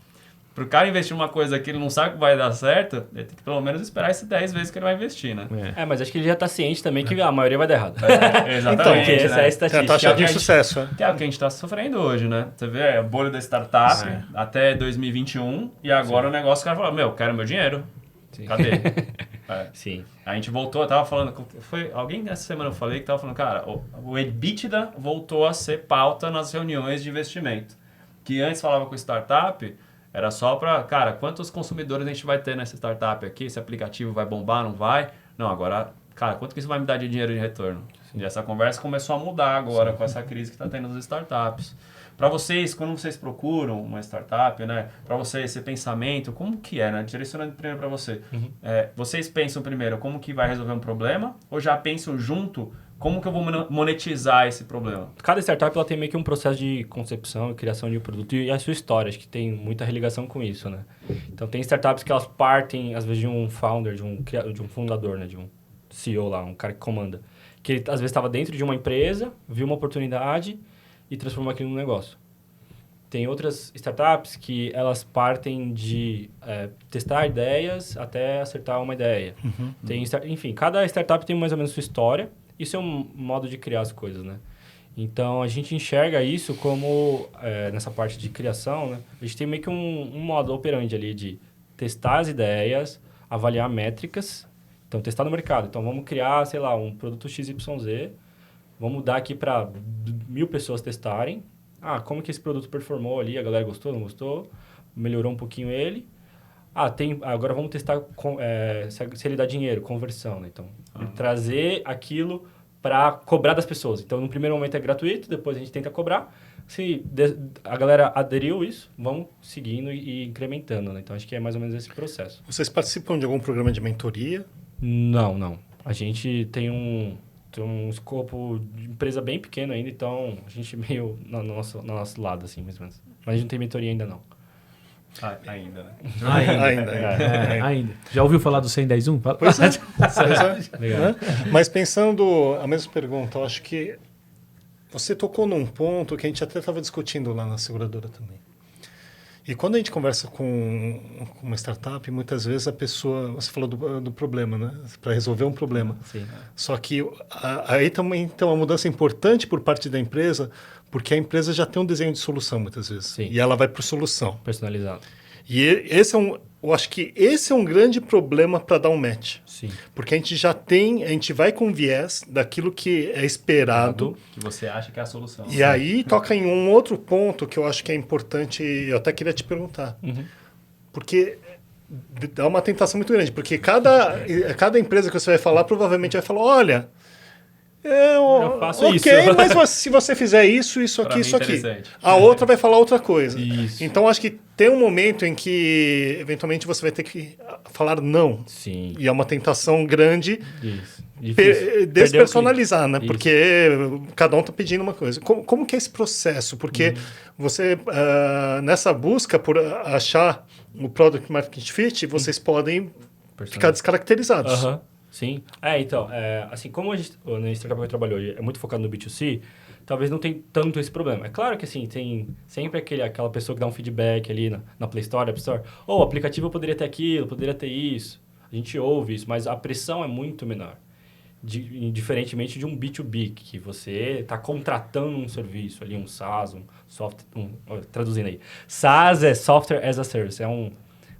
Pro cara investir numa coisa que ele não sabe que vai dar certo, ele tem que pelo menos esperar esse 10 vezes que ele vai investir, né? Mas acho que ele já tá ciente também que a maioria vai dar errado. Exatamente. Porque essa é a É a estatística. taxa de sucesso. Que é o que a gente está sofrendo hoje, né? Você vê a bolha da startup até 2021 e agora o negócio, o cara fala, meu, quero meu dinheiro. Sim. Cadê? Sim. A gente voltou, eu tava falando, foi alguém nessa semana eu falei que tava falando, cara, o EBITDA voltou a ser pauta nas reuniões de investimento. Que antes falava com startup, era só para, cara, quantos consumidores a gente vai ter nessa startup aqui? Esse aplicativo vai bombar, não vai? Não, agora, cara, quanto que isso vai me dar de dinheiro de retorno? E essa conversa começou a mudar agora com essa crise que está tendo nas startups. Para vocês, quando vocês procuram uma startup, né? Para vocês, esse pensamento, como que é, né? Direcionando primeiro para você. Vocês pensam primeiro como que vai resolver um problema ou já pensam junto como que eu vou monetizar esse problema? Cada startup ela tem meio que um processo de concepção e criação de um produto e a sua história, acho que tem muita religação com isso, né? Então tem startups que elas partem, às vezes, de um founder, de um fundador, né? De um CEO lá, um cara que comanda. Que ele, às vezes, estava dentro de uma empresa, viu uma oportunidade e transformou aquilo num negócio. Tem outras startups que elas partem de testar ideias até acertar uma ideia. Enfim, cada startup tem mais ou menos sua história. Isso é um modo de criar as coisas, né? Então, a gente enxerga isso como, nessa parte de criação, né? A gente tem meio que um modo operandi ali de testar as ideias, avaliar métricas. Então, testar no mercado. Então, vamos criar, sei lá, um produto XYZ. Vamos dar aqui para 1.000 pessoas testarem. Como que esse produto performou ali? A galera gostou, não gostou? Melhorou um pouquinho ele. Agora vamos testar se ele dá dinheiro, conversão, né? Então, trazer aquilo para cobrar das pessoas. Então, no primeiro momento é gratuito, depois a gente tenta cobrar. Se a galera aderiu isso, vamos seguindo e incrementando, né? Então, acho que é mais ou menos esse processo. Vocês participam de algum programa de mentoria? Não. A gente tem um escopo de empresa bem pequeno ainda, então a gente meio no nosso lado, assim, mais ou menos. Mas a gente não tem mentoria ainda, não. Ainda, né? Ainda. Já ouviu falar do 110.1? Pois é. Legal. Mas pensando a mesma pergunta, eu acho que você tocou num ponto que a gente até estava discutindo lá na seguradora também. E quando a gente conversa com uma startup, muitas vezes a pessoa... Você falou do problema, né? Para resolver um problema. Sim. Só que aí também tem uma mudança importante por parte da empresa, porque a empresa já tem um desenho de solução, muitas vezes. Sim. E ela vai por solução. Personalizado. E eu acho que esse é um grande problema para dar um match. Sim. Porque a gente vai com viés daquilo que é esperado. Que você acha que é a solução. E aí toca em um outro ponto que eu acho que é importante, eu até queria te perguntar. Porque dá uma tentação muito grande, porque cada empresa que você vai falar, provavelmente vai falar, olha, eu faço isso. mas se você fizer isso Pra aqui, mim isso aqui, interessante. a outra vai falar outra coisa. Isso. Então, acho que tem um momento em que, eventualmente, você vai ter que falar não. Sim. E é uma tentação grande Isso. Difícil. despersonalizar, né? Isso. Porque cada um está pedindo uma coisa. Como que é esse processo? Porque você, nessa busca por achar o Product Market Fit, vocês podem ficar descaracterizados. Aham. Sim. Então, assim, como na startup que eu trabalho hoje é muito focado no B2C, talvez não tenha tanto esse problema. É claro que, assim, tem sempre aquela pessoa que dá um feedback ali na Play Store, App Store. O aplicativo poderia ter aquilo, poderia ter isso. A gente ouve isso, mas a pressão é muito menor. Diferentemente de um B2B, que você está contratando um serviço ali, um SaaS, um software... traduzindo aí. SaaS é Software as a Service. É um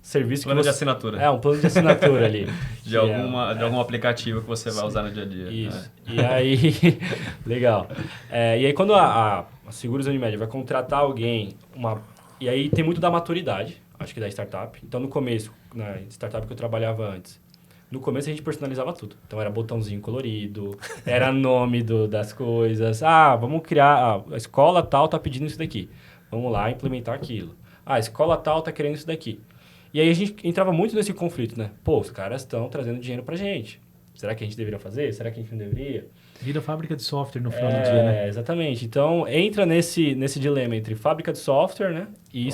serviço Plano que de assinatura. É, um plano de assinatura ali. De algum aplicativo que você vai usar no dia a dia. Isso. E aí... Legal. E aí, quando a Seguros Unimed vai contratar alguém... E aí, tem muito da maturidade, acho que da startup. Então, no começo, na startup que eu trabalhava antes, no começo a gente personalizava tudo. Então, era botãozinho colorido, era nome das coisas. Vamos criar... A escola tal tá pedindo isso daqui. Vamos lá implementar aquilo. A escola tal tá querendo isso daqui. E aí a gente entrava muito nesse conflito, né? Pô, os caras estão trazendo dinheiro pra gente. Será que a gente deveria fazer? Será que a gente não deveria? Vira fábrica de software no final do dia, né? Exatamente. Então, entra nesse dilema entre fábrica de software, né? E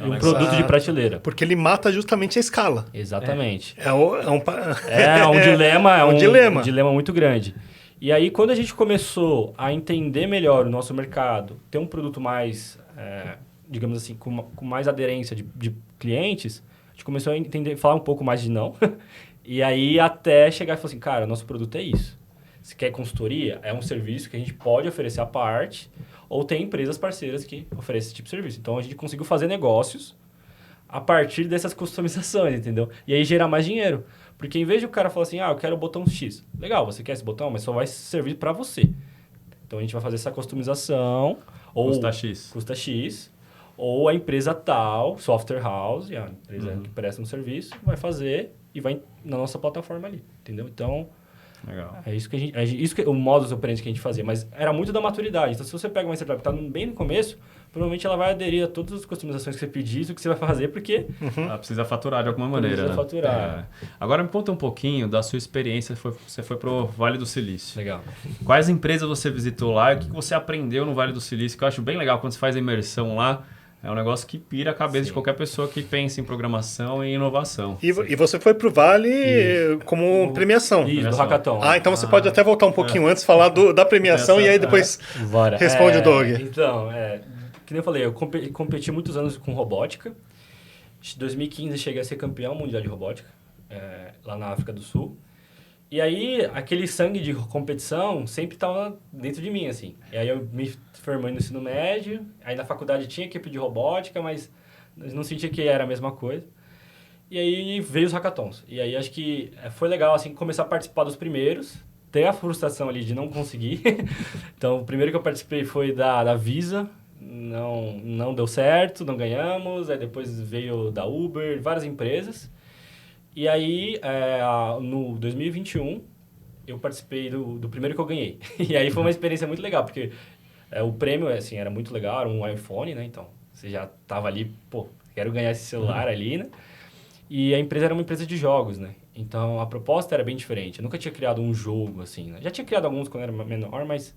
um produto de prateleira. Porque ele mata justamente a escala. Exatamente. É um dilema, um dilema. Um dilema muito grande. E aí, quando a gente começou a entender melhor o nosso mercado, ter um produto mais digamos assim, com mais aderência de clientes, a gente começou a entender, falar um pouco mais de não. E aí até chegar e falar assim, cara, nosso produto é isso. Se quer consultoria, é um serviço que a gente pode oferecer à parte, ou tem empresas parceiras que oferecem esse tipo de serviço. Então a gente conseguiu fazer negócios a partir dessas customizações, entendeu? E aí gerar mais dinheiro. Porque em vez de o cara falar assim, eu quero o botão X. Legal, você quer esse botão, mas só vai servir para você. Então a gente vai fazer essa customização. Custa X. Custa X. Ou a empresa tal, software house, a empresa que presta um serviço, vai fazer e vai na nossa plataforma ali, entendeu? Então, legal. É isso que a gente... isso que o modus operandi que a gente fazia. Mas era muito da maturidade. Então, se você pega uma startup que está bem no começo, provavelmente ela vai aderir a todas as customizações que você pedir, isso que você vai fazer, porque... Ela precisa faturar de alguma maneira, precisa faturar. Agora me conta um pouquinho da sua experiência. Você foi pro Vale do Silício. Legal. Quais empresas você visitou lá e o que você aprendeu no Vale do Silício? Que eu acho bem legal quando você faz a imersão lá. É um negócio que pira a cabeça de qualquer pessoa que pensa em programação e inovação. E você foi pro Vale como premiação. Isso, do Hackathon. Então você pode até voltar um pouquinho antes, falar da premiação e aí depois responde o Doug. Então, que nem eu falei, eu competi muitos anos com robótica. Em 2015 cheguei a ser campeão mundial de robótica, lá na África do Sul. E aí, aquele sangue de competição sempre estava dentro de mim, assim. E aí eu me formei no ensino médio, aí na faculdade tinha equipe de robótica, mas não sentia que era a mesma coisa. E aí veio os hackathons. E aí acho que foi legal, assim, começar a participar dos primeiros, ter a frustração ali de não conseguir. Então, o primeiro que eu participei foi da Visa, não deu certo, não ganhamos. Aí depois veio da Uber, várias empresas. E aí, no 2021, eu participei do primeiro que eu ganhei. E aí foi uma experiência muito legal, porque o prêmio, assim, era muito legal, era um iPhone, né? Então, você já tava ali, quero ganhar esse celular ali, né? E a empresa era uma empresa de jogos, né? Então, a proposta era bem diferente. Eu nunca tinha criado um jogo, assim, né? Já tinha criado alguns quando era menor, mas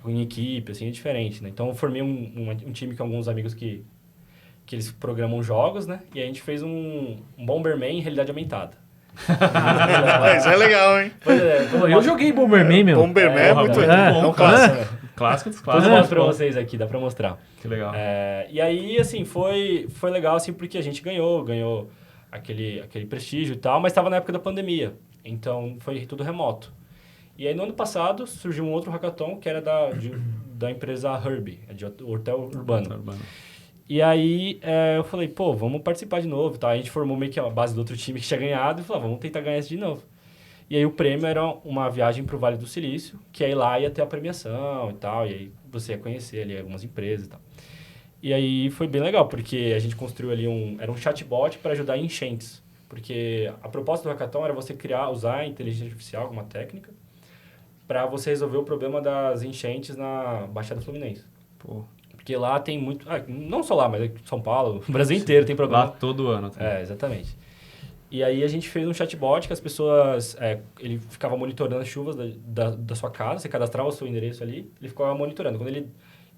em equipe, assim, é diferente, né? Então, eu formei um time com alguns amigos que eles programam jogos, né? E a gente fez um Bomberman em realidade aumentada. Isso é legal, hein? Pois é. Eu joguei Bomberman, meu. Bomberman é muito bom. É um clássico. Clássico dos Depois clássicos. eu mostro pra vocês aqui, dá pra mostrar. Que legal. E aí, assim, foi legal, assim, porque a gente ganhou aquele prestígio e tal, mas estava na época da pandemia. Então, foi tudo remoto. E aí, no ano passado, surgiu um outro hackathon que era da empresa Herbie, de hotel urbano. E aí, eu falei, vamos participar de novo, tá? A gente formou meio que a base do outro time que tinha ganhado e falou, vamos tentar ganhar esse de novo. E aí, o prêmio era uma viagem pro Vale do Silício, que aí lá ia ter a premiação e tal, e aí você ia conhecer ali algumas empresas e tal. E aí, foi bem legal, porque a gente construiu ali era um chatbot para ajudar em enchentes. Porque a proposta do hackathon era você usar a inteligência artificial, alguma técnica, para você resolver o problema das enchentes na Baixada Fluminense. Porque lá tem muito... não só lá, mas em São Paulo, o Brasil inteiro tem problema. Lá todo ano. Exatamente. E aí a gente fez um chatbot que as pessoas... ele ficava monitorando as chuvas da sua casa, você cadastrava o seu endereço ali, ele ficava monitorando. Quando ele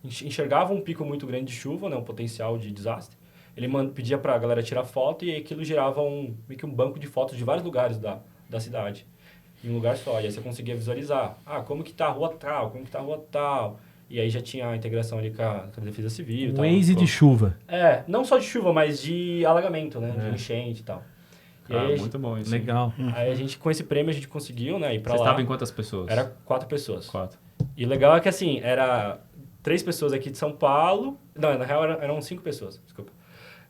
enxergava um pico muito grande de chuva, né, um potencial de desastre, ele pedia para a galera tirar foto e aquilo gerava meio que um banco de fotos de vários lugares da cidade, em um lugar só. E aí você conseguia visualizar, como que tá a rua tal, como que tá a rua tal. E aí já tinha a integração ali com a Defesa Civil. Waze de chuva. Não só de chuva, mas de alagamento, né? De enchente e tal. E aí, muito bom isso. Legal. Aí a gente, com esse prêmio, a gente conseguiu, né, ir pra Você lá. estava em quantas pessoas? Era 4 pessoas. 4. E o legal é que, assim, era 3 pessoas aqui de São Paulo... Não, na real eram 5 pessoas, desculpa.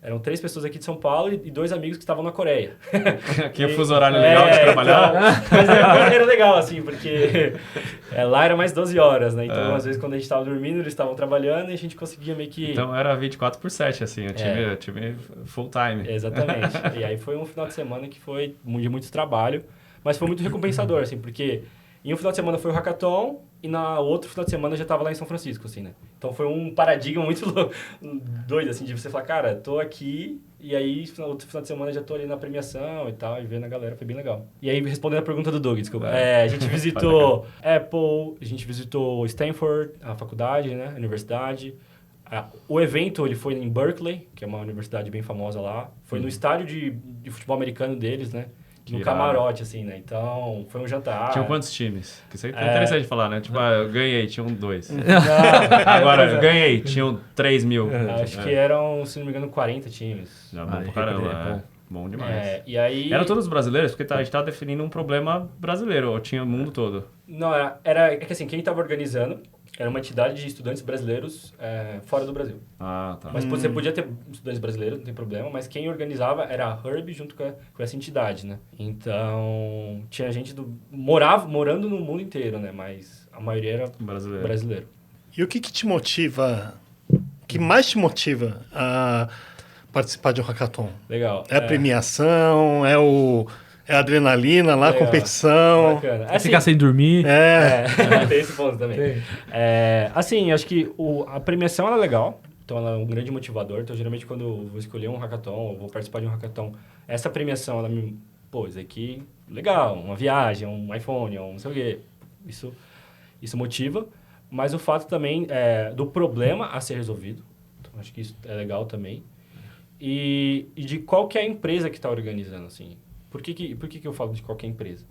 Eram 3 pessoas aqui de São Paulo e 2 amigos que estavam na Coreia. Aqui o fuso horário legal de trabalhar. Então, mas era legal, assim, porque lá era mais 12 horas, né? Então, às vezes, quando a gente estava dormindo, eles estavam trabalhando e a gente conseguia meio que... Então, era 24/7, assim, o time full time. Exatamente. E aí foi um final de semana que foi de muito trabalho, mas foi muito recompensador, assim, porque em um final de semana foi o hackathon e na outro final de semana eu já estava lá em São Francisco, assim, né? Então foi um paradigma muito doido, assim, de você falar, cara, tô aqui e aí outro final de semana já tô ali na premiação e tal, e vendo a galera, foi bem legal. E aí, respondendo a pergunta do Doug, desculpa. A gente visitou Apple, a gente visitou Stanford, a faculdade, né? A universidade. O evento, ele foi em Berkeley, que é uma universidade bem famosa lá. Foi no estádio de futebol americano deles, né? no irado. camarote, assim, né? Então, foi um jantar. Tinham quantos times? Que isso aí é interessante de falar, né? Tipo, eu ganhei, tinham 2. Não, Agora, eu ganhei, tinham 3 mil. acho que eram, se não me engano, 40 times. Já bom pra caramba, bom demais. E aí... Eram todos brasileiros? Porque a gente tava definindo um problema brasileiro, ou tinha o mundo todo? Não, é que assim, quem estava organizando era uma entidade de estudantes brasileiros fora do Brasil. Ah, tá. Mas você podia ter estudantes brasileiros, não tem problema, mas quem organizava era a Hub junto com essa entidade, né? Então, tinha gente morando no mundo inteiro, né? Mas a maioria era brasileiro. E o que te motiva, o que mais te motiva a participar de um hackathon? Legal. É a premiação, é a adrenalina lá, a Legal. competição. Bacana. É ficar sem dormir. Tem esse ponto também. Assim, acho que a premiação ela é legal, então ela é um grande motivador. Então, geralmente, quando eu vou escolher um hackathon, ou vou participar de um hackathon, essa premiação, ela me... Pô, isso aqui, legal, uma viagem, um iPhone, um não sei o quê. Isso motiva, mas o fato também do problema a ser resolvido. Então, acho que isso é legal também. E de qual que é a empresa que está organizando, assim. Por que eu falo de qualquer empresa?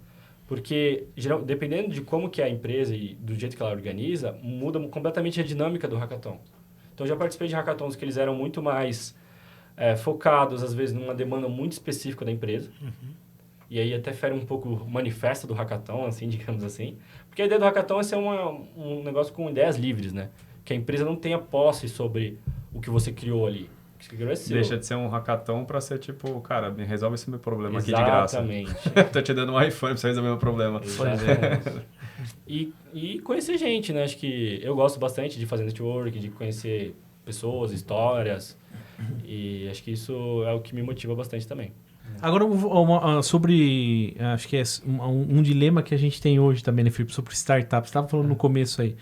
Porque, dependendo de como que é a empresa e do jeito que ela organiza, muda completamente a dinâmica do hackathon. Então, eu já participei de hackathons que eles eram muito mais focados, às vezes, numa demanda muito específica da empresa. E aí até fere um pouco o manifesto do hackathon, assim, digamos assim. Porque a ideia do hackathon é ser um negócio com ideias livres, né? Que a empresa não tenha posse sobre o que você criou ali. Deixa de ser um hackathon pra ser tipo, cara, me resolve esse meu problema aqui de graça. Exatamente. Tô te dando um iPhone pra você resolver meu problema. Exatamente. E conhecer gente, né? Acho que eu gosto bastante de fazer network, de conhecer pessoas, histórias. E acho que isso é o que me motiva bastante também. Agora, sobre... Acho que é um dilema que a gente tem hoje também, né, Felipe? Sobre startups. Você estava falando no começo aí.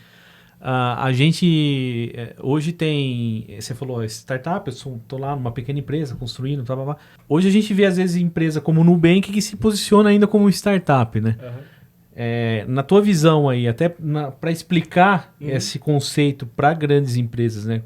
A gente hoje tem... Você falou, startup, eu estou lá numa pequena empresa, construindo, blá, blá, blá. Hoje a gente vê, às vezes, empresa como o Nubank que se posiciona ainda como startup, né? Na tua visão aí, até para explicar esse conceito para grandes empresas, né?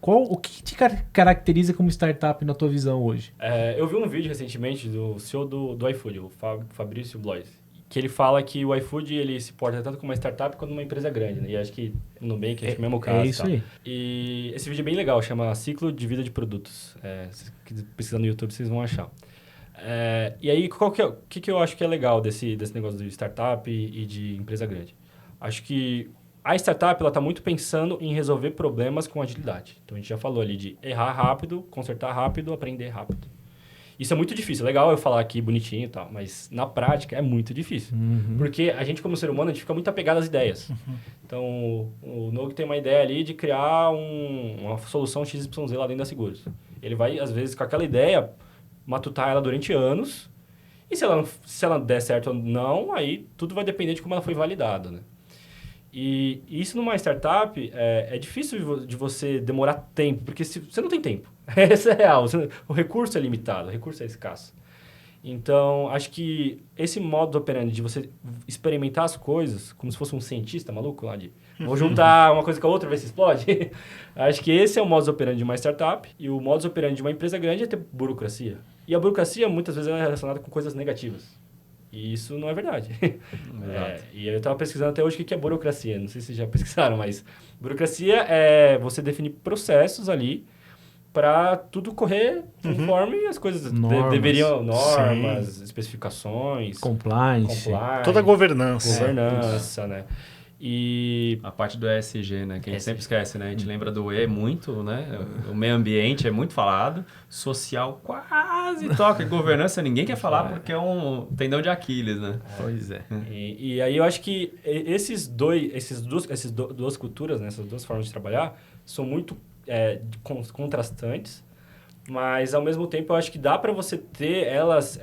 O que te caracteriza como startup na tua visão hoje? Eu vi um vídeo recentemente do CEO do iFood, o Fabrício Blois, que ele fala que o iFood ele se porta tanto como uma startup quanto uma empresa grande, né? E acho que no Nubank é o mesmo caso. É isso aí. E esse vídeo é bem legal, chama Ciclo de Vida de Produtos. Se precisar no YouTube, vocês vão achar. E aí, o que eu acho que é legal desse negócio de startup e de empresa grande? Acho que a startup está muito pensando em resolver problemas com agilidade. Então, a gente já falou ali de errar rápido, consertar rápido, aprender rápido. Isso é muito difícil. É legal eu falar aqui bonitinho e tal, mas na prática é muito difícil. Porque a gente, como ser humano, a gente fica muito apegado às ideias. Então, o Nogue tem uma ideia ali de criar uma solução XYZ lá dentro da Seguros. Ele vai, às vezes, com aquela ideia, matutar ela durante anos. E se ela der certo ou não, aí tudo vai depender de como ela foi validada, né? E isso numa startup é difícil de você demorar tempo, porque você não tem tempo. Essa é real. O recurso é limitado, o recurso é escasso. Então, acho que esse modo operandi de você experimentar as coisas, como se fosse um cientista maluco lá de... Vou juntar uma coisa com a outra, ver se explode. Acho que esse é o modus operandi de uma startup. E o modus operandi de uma empresa grande é ter burocracia. E a burocracia, muitas vezes, é relacionada com coisas negativas. E isso não é verdade. E eu estava pesquisando até hoje o que é burocracia. Não sei se vocês já pesquisaram, mas burocracia é você definir processos ali para tudo correr conforme as coisas deveriam... Normas, especificações... Compliance. Toda a governança. Governança, né? E a parte do ESG, né? Que a gente sempre esquece, né? A gente lembra do E muito, né? O meio ambiente é muito falado. Social quase toca. Governança ninguém quer falar porque é um tendão de Aquiles, né? Pois é. E aí eu acho que essas duas culturas, né? Essas duas formas de trabalhar são muito contrastantes. Mas, ao mesmo tempo, eu acho que dá para você ter elas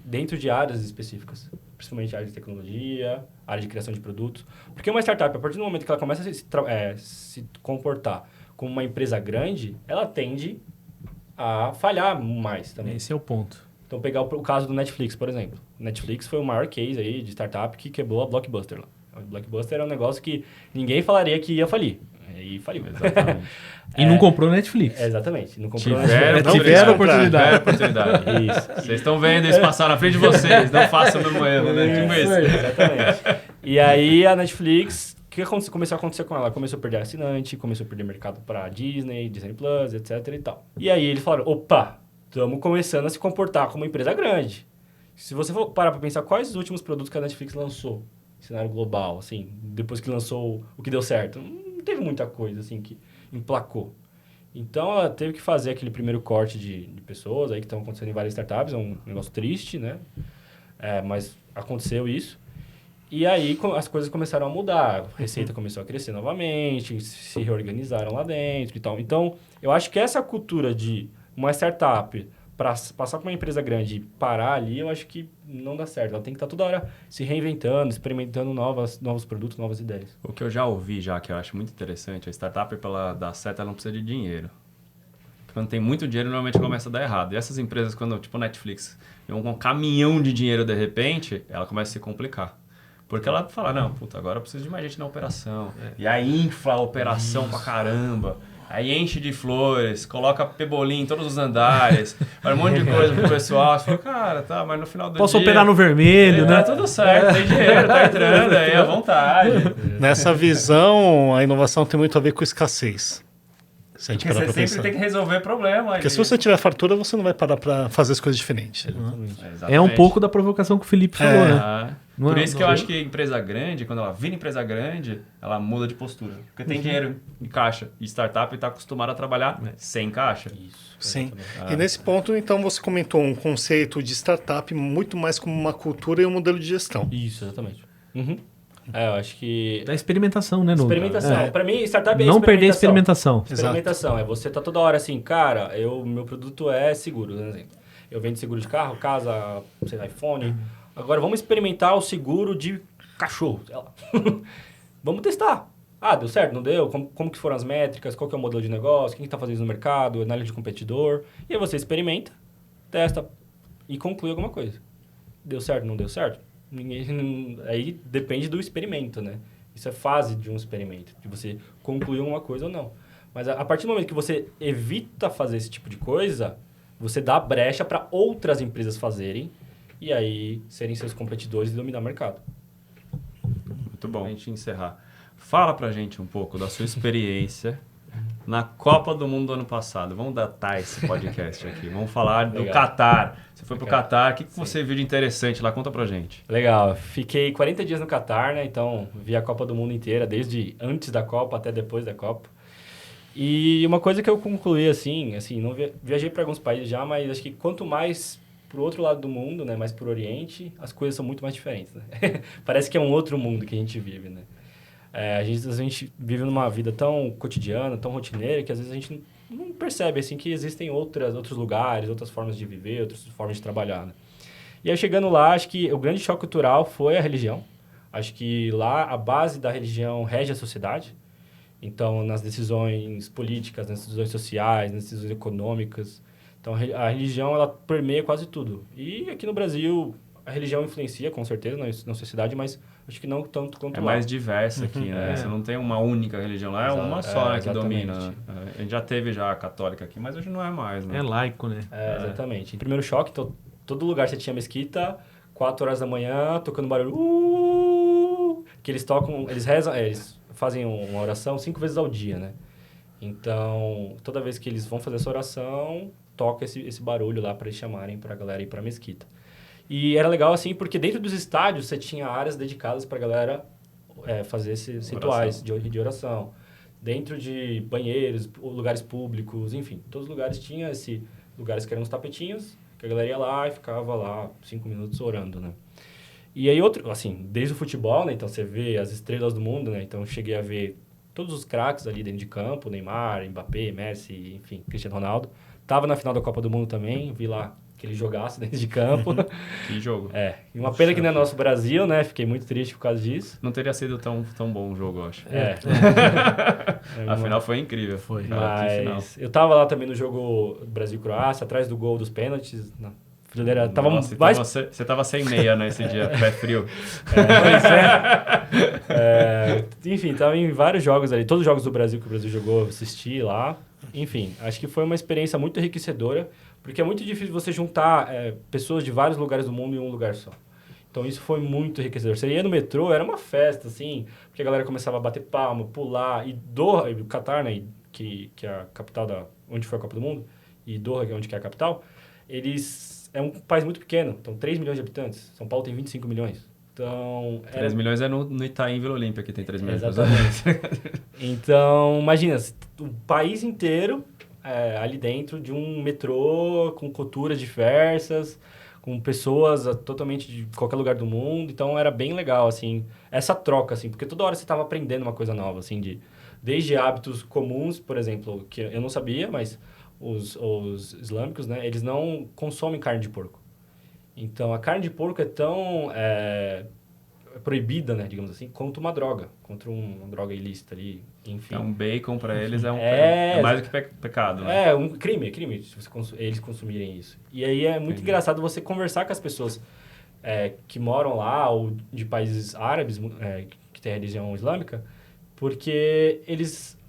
dentro de áreas específicas. Principalmente área de tecnologia, área de criação de produtos. Porque uma startup, a partir do momento que ela começa a se comportar como uma empresa grande, ela tende a falhar mais também. Esse é o ponto. Então, pegar o caso do Netflix, por exemplo. O Netflix foi o maior case aí de startup que quebrou a Blockbuster lá. A Blockbuster era um negócio que ninguém falaria que ia falir. Aí faliu. Exatamente. E não comprou Netflix. Exatamente. Não comprou Tiveram oportunidade. oportunidade. Isso. Vocês estão vendo isso passar na frente de vocês. Não façam o mesmo erro, né? Tipo isso. Exatamente. E aí a Netflix, o que começou a acontecer com ela? Ela começou a perder assinante, começou a perder mercado pra Disney, Disney Plus, etc e tal. E aí eles falaram, opa, estamos começando a se comportar como uma empresa grande. Se você for parar pra pensar quais os últimos produtos que a Netflix lançou, em cenário global, assim, depois que lançou o que deu certo, não teve muita coisa, assim, que emplacou. Então, ela teve que fazer aquele primeiro corte de pessoas aí que estão acontecendo em várias startups. É um negócio triste, né? Mas aconteceu isso. E aí, as coisas começaram a mudar. A receita começou a crescer novamente, se reorganizaram lá dentro e tal. Então, eu acho que essa cultura de uma startup para passar para uma empresa grande e parar ali, eu acho que não dá certo. Ela tem que estar toda hora se reinventando, experimentando novos produtos, novas ideias. O que eu já ouvi, que eu acho muito interessante, a startup, para ela dar certo, ela não precisa de dinheiro. Quando tem muito dinheiro, normalmente começa a dar errado. E essas empresas, quando, tipo Netflix, vem com um caminhão de dinheiro de repente, ela começa a se complicar. Porque ela fala, não, puta, agora eu preciso de mais gente na operação. E aí infla a operação pra caramba. Aí enche de flores, coloca pebolim em todos os andares, faz um monte de coisa pro pessoal. Você fala, cara, tá, mas no final do Posso dia... operar no vermelho, né? Tá tudo certo, tem dinheiro, tá entrando aí à vontade. Nessa visão, a inovação tem muito a ver com escassez. Se a gente Porque parar você pra sempre pensar. tem que resolver problema. Porque se você tiver fartura, você não vai parar para fazer as coisas diferentes. Exatamente. É um pouco da provocação que o Felipe falou, né? Por isso que eu acho que empresa grande, quando ela vira empresa grande, ela muda de postura. Porque tem dinheiro em caixa. E startup está acostumada a trabalhar sem caixa. Isso. Sim. E nesse ponto, então, você comentou um conceito de startup muito mais como uma cultura e um modelo de gestão. Isso, exatamente. Uhum. Eu acho que... Da experimentação, né, Nuno? Experimentação. Para mim, startup é Não perder a experimentação. Experimentação. É você tá toda hora assim, cara, meu produto é seguro. Por exemplo. Eu vendo seguro de carro, casa, sei lá, iPhone. Agora vamos experimentar o seguro de cachorro, sei lá. Vamos testar. Ah, deu certo? Não deu? Como que foram as métricas? Qual que é o modelo de negócio? Quem está fazendo isso no mercado? Análise de competidor. E aí você experimenta, testa e conclui alguma coisa. Deu certo? Não deu certo? Aí depende do experimento, né? Isso é fase de um experimento, de você concluir uma coisa ou não. Mas a partir do momento que você evita fazer esse tipo de coisa, você dá brecha para outras empresas fazerem e aí serem seus competidores e dominar o mercado. Muito bom. A gente encerrar. Fala pra gente um pouco da sua experiência na Copa do Mundo do ano passado. Vamos datar esse podcast aqui. Vamos falar do Catar. Você foi pro Catar. O que você viu de interessante lá? Conta pra gente. Legal. Fiquei 40 dias no Catar, né? Então, vi a Copa do Mundo inteira, desde antes da Copa até depois da Copa. E uma coisa que eu concluí, assim não viajei para alguns países já, mas acho que quanto mais pro outro lado do mundo, né? Mais pro Oriente, as coisas são muito mais diferentes, né? Parece que é um outro mundo que a gente vive, né? A gente vive numa vida tão cotidiana, tão rotineira, que às vezes a gente não percebe assim, que existem outros lugares, outras formas de viver, outras formas de trabalhar. Né? E aí, chegando lá, acho que o grande choque cultural foi a religião. Acho que lá a base da religião rege a sociedade. Então, nas decisões políticas, nas decisões sociais, nas decisões econômicas. Então, a religião, ela permeia quase tudo. E aqui no Brasil, a religião influencia, com certeza, na sociedade, mas acho que não tanto quanto lá. É mais diversa aqui, né? Você não tem uma única religião lá, é uma só que domina. Né? A gente já teve a católica aqui, mas hoje não é mais, né? É laico, né? Exatamente. Primeiro choque, todo lugar você tinha mesquita, 4 horas da manhã, tocando barulho. Que eles tocam, eles rezam, eles fazem uma oração 5 vezes ao dia, né? Então, toda vez que eles vão fazer essa oração, toca esse barulho lá para eles chamarem para a galera ir para a mesquita. E era legal assim, porque dentro dos estádios você tinha áreas dedicadas para a galera fazer esses rituais de oração. Dentro de banheiros, lugares públicos, enfim. Todos os lugares tinham lugares que eram os tapetinhos, que a galera ia lá e ficava lá 5 minutos orando, né? E aí desde o futebol, né? Então você vê as estrelas do mundo, né? Então eu cheguei a ver todos os craques ali dentro de campo, Neymar, Mbappé, Messi, enfim, Cristiano Ronaldo. Tava na final da Copa do Mundo também, vi lá que ele jogasse dentro de campo. Que jogo. E uma pena que não é nosso Brasil, né? Fiquei muito triste por causa disso. Não teria sido tão bom o jogo, eu acho. A Uma... final foi incrível. Mas eu tava lá também no jogo Brasil-Croácia, atrás do gol dos pênaltis, na Frigideira tava Nossa, mais... então você tava sem meia nesse dia, pé frio. Enfim, tava em vários jogos ali. Todos os jogos do Brasil que o Brasil jogou, eu assisti lá. Enfim, acho que foi uma experiência muito enriquecedora, porque é muito difícil você juntar pessoas de vários lugares do mundo em um lugar só. Então isso foi muito enriquecedor. Você ia no metrô, era uma festa, assim, porque a galera começava a bater palma, pular. E Doha, o Catar, né, que é a capital onde foi a Copa do Mundo, e Doha, que é onde que é a capital, é um país muito pequeno, então 3 milhões de habitantes. São Paulo tem 25 milhões. Então... 3 milhões é no Itaim Vila Olímpia, que tem 3 milhões. Exatamente. Então, imagina, o país inteiro ali dentro de um metrô com culturas diversas, com pessoas totalmente de qualquer lugar do mundo. Então, era bem legal, assim, essa troca, assim, porque toda hora você estava aprendendo uma coisa nova, assim, desde hábitos comuns, por exemplo, que eu não sabia, mas... Os islâmicos, né, eles não consomem carne de porco. Então, a carne de porco é tão proibida, né, digamos assim, quanto uma droga ilícita ali, enfim. Então, bacon para eles é mais do que pecado, né? É um crime se eles consumirem isso. E aí é muito engraçado você conversar com as pessoas que moram lá, ou de países árabes, que tem a religião islâmica, porque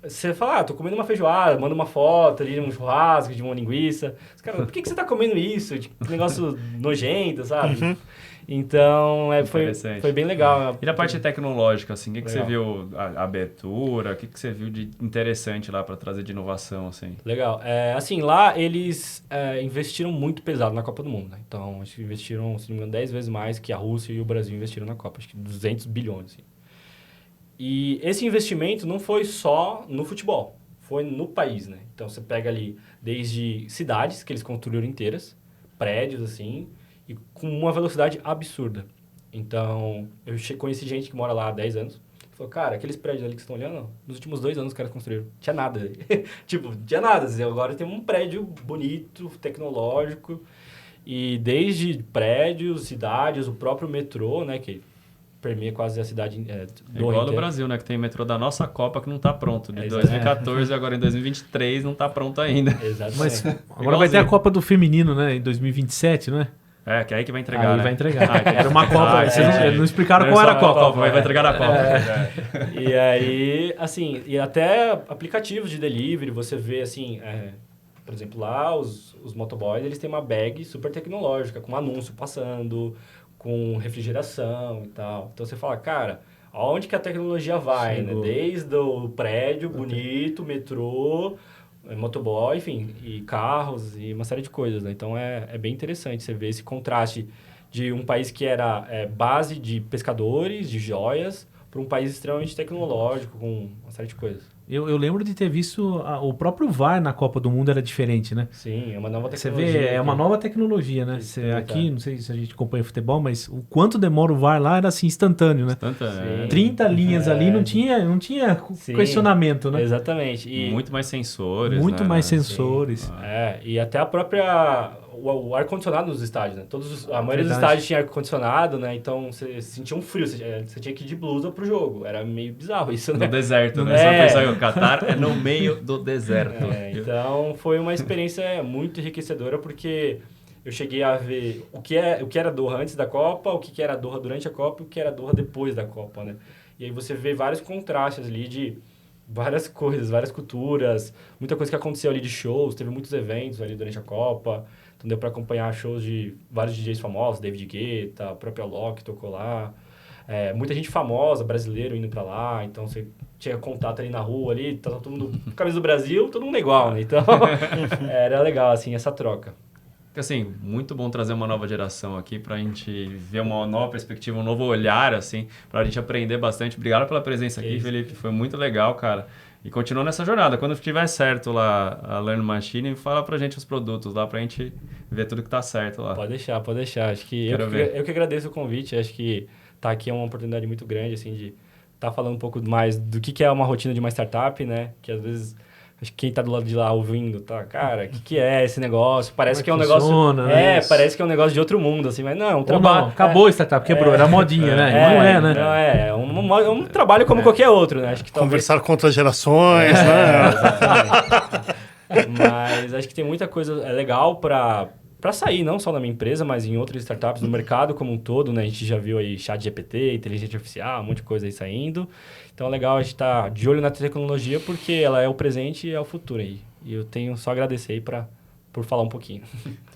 você fala, tô comendo uma feijoada, manda uma foto ali, um churrasco de uma linguiça. Os caras, por que você tá comendo isso? Tipo, negócio nojento, sabe? Uhum. Então, foi bem legal. E na parte tecnológica, assim, o que você viu? A abertura, o que você viu de interessante lá para trazer de inovação, assim? Legal. Assim, lá eles investiram muito pesado na Copa do Mundo, né? Então, acho que investiram, se não me engano, 10 vezes mais que a Rússia e o Brasil investiram na Copa. Acho que 200 bilhões, assim. E esse investimento não foi só no futebol, foi no país, né? Então, você pega ali desde cidades que eles construíram inteiras, prédios, assim, e com uma velocidade absurda. Então, eu conheci gente que mora lá há 10 anos, e falou, cara, aqueles prédios ali que vocês estão olhando, nos últimos 2 anos os caras construíram. Tinha nada ali. Tipo, tinha nada. Agora tem um prédio bonito, tecnológico, e desde prédios, cidades, o próprio metrô, né, que permeia quase a cidade igual do Brasil, né? Que tem metrô da nossa Copa que não está pronto. De 2014 agora em 2023 não está pronto ainda. Exatamente. Mas agora vai ter a Copa do Feminino, né? Em 2027, não é? Que é aí que vai entregar, aí né? vai entregar. Era uma Copa. Vocês não explicaram qual era a Copa. Vai entregar na Copa. E aí, assim, e até aplicativos de delivery, você vê, assim... por exemplo, lá os motoboys, eles têm uma bag super tecnológica, com um anúncio passando... com refrigeração e tal. Então, você fala, cara, aonde que a tecnologia vai, né? Desde o prédio bonito, metrô, motoboy, enfim, e carros e uma série de coisas, né? Então, é bem interessante você ver esse contraste de um país que era base de pescadores, de joias, para um país extremamente tecnológico, com uma série de coisas. Eu lembro de ter visto o próprio VAR na Copa do Mundo era diferente, né? Sim, é uma nova tecnologia. Você vê, é uma nova tecnologia, né? Aqui, não sei se a gente acompanha futebol, mas o quanto demora o VAR lá era assim, instantâneo, né? Instantâneo. 30 linhas ali, não tinha questionamento, né? Exatamente. E muito mais sensores, muito né? mais sensores. E até a própria... O ar-condicionado nos estádios, né? A maioria dos estádios tinha ar-condicionado, né? Então, você sentia um frio, você tinha que ir de blusa pro jogo. Era meio bizarro isso, né? No deserto, né? Você vai pensar que o Catar é no meio do deserto. Então, foi uma experiência muito enriquecedora, porque eu cheguei a ver o que era Doha antes da Copa, o que era Doha durante a Copa e o que era Doha depois da Copa, né? E aí você vê vários contrastes ali de várias coisas, várias culturas, muita coisa que aconteceu ali de shows, teve muitos eventos ali durante a Copa. Então, deu para acompanhar shows de vários DJs famosos, David Guetta, a própria Loki tocou lá. Muita gente famosa, brasileiro, indo para lá. Então, você tinha contato ali na rua, ali, tava todo mundo com camisa do Brasil, todo mundo igual, né? Então, era legal, assim, essa troca. Assim, muito bom trazer uma nova geração aqui pra gente ver uma nova perspectiva, um novo olhar, assim, pra gente aprender bastante. Obrigado pela presença aqui, Felipe. Foi muito legal, cara. E continua nessa jornada. Quando estiver certo lá a Learn Machine, fala pra gente os produtos lá pra gente ver tudo que tá certo lá. Pode deixar. Acho que eu que agradeço o convite. Acho que tá aqui é uma oportunidade muito grande, assim, de tá falando um pouco mais do que é uma rotina de uma startup, né? Que às vezes... Acho que quem tá do lado de lá ouvindo, tá? Cara, o que é esse negócio? Parece que é um funciona, negócio... né? Parece que é um negócio de outro mundo, assim, mas não, é um trabalho... Não, acabou a startup, quebrou, era modinha, né? Não é, né? Não é um trabalho como qualquer outro, né? Acho que Conversar com outras gerações, né? Exatamente. Mas acho que tem muita coisa legal para para sair não só na minha empresa, mas em outras startups, no mercado como um todo, né? A gente já viu aí ChatGPT, inteligência artificial, um monte de coisa aí saindo. Então é legal a gente estar de olho na tecnologia porque ela é o presente e é o futuro aí. E eu tenho só a agradecer aí por falar um pouquinho.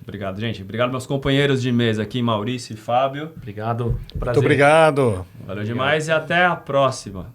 Obrigado, gente. Obrigado meus companheiros de mesa aqui, Maurício e Fábio. Obrigado. Prazer. Muito obrigado. Valeu demais e até a próxima.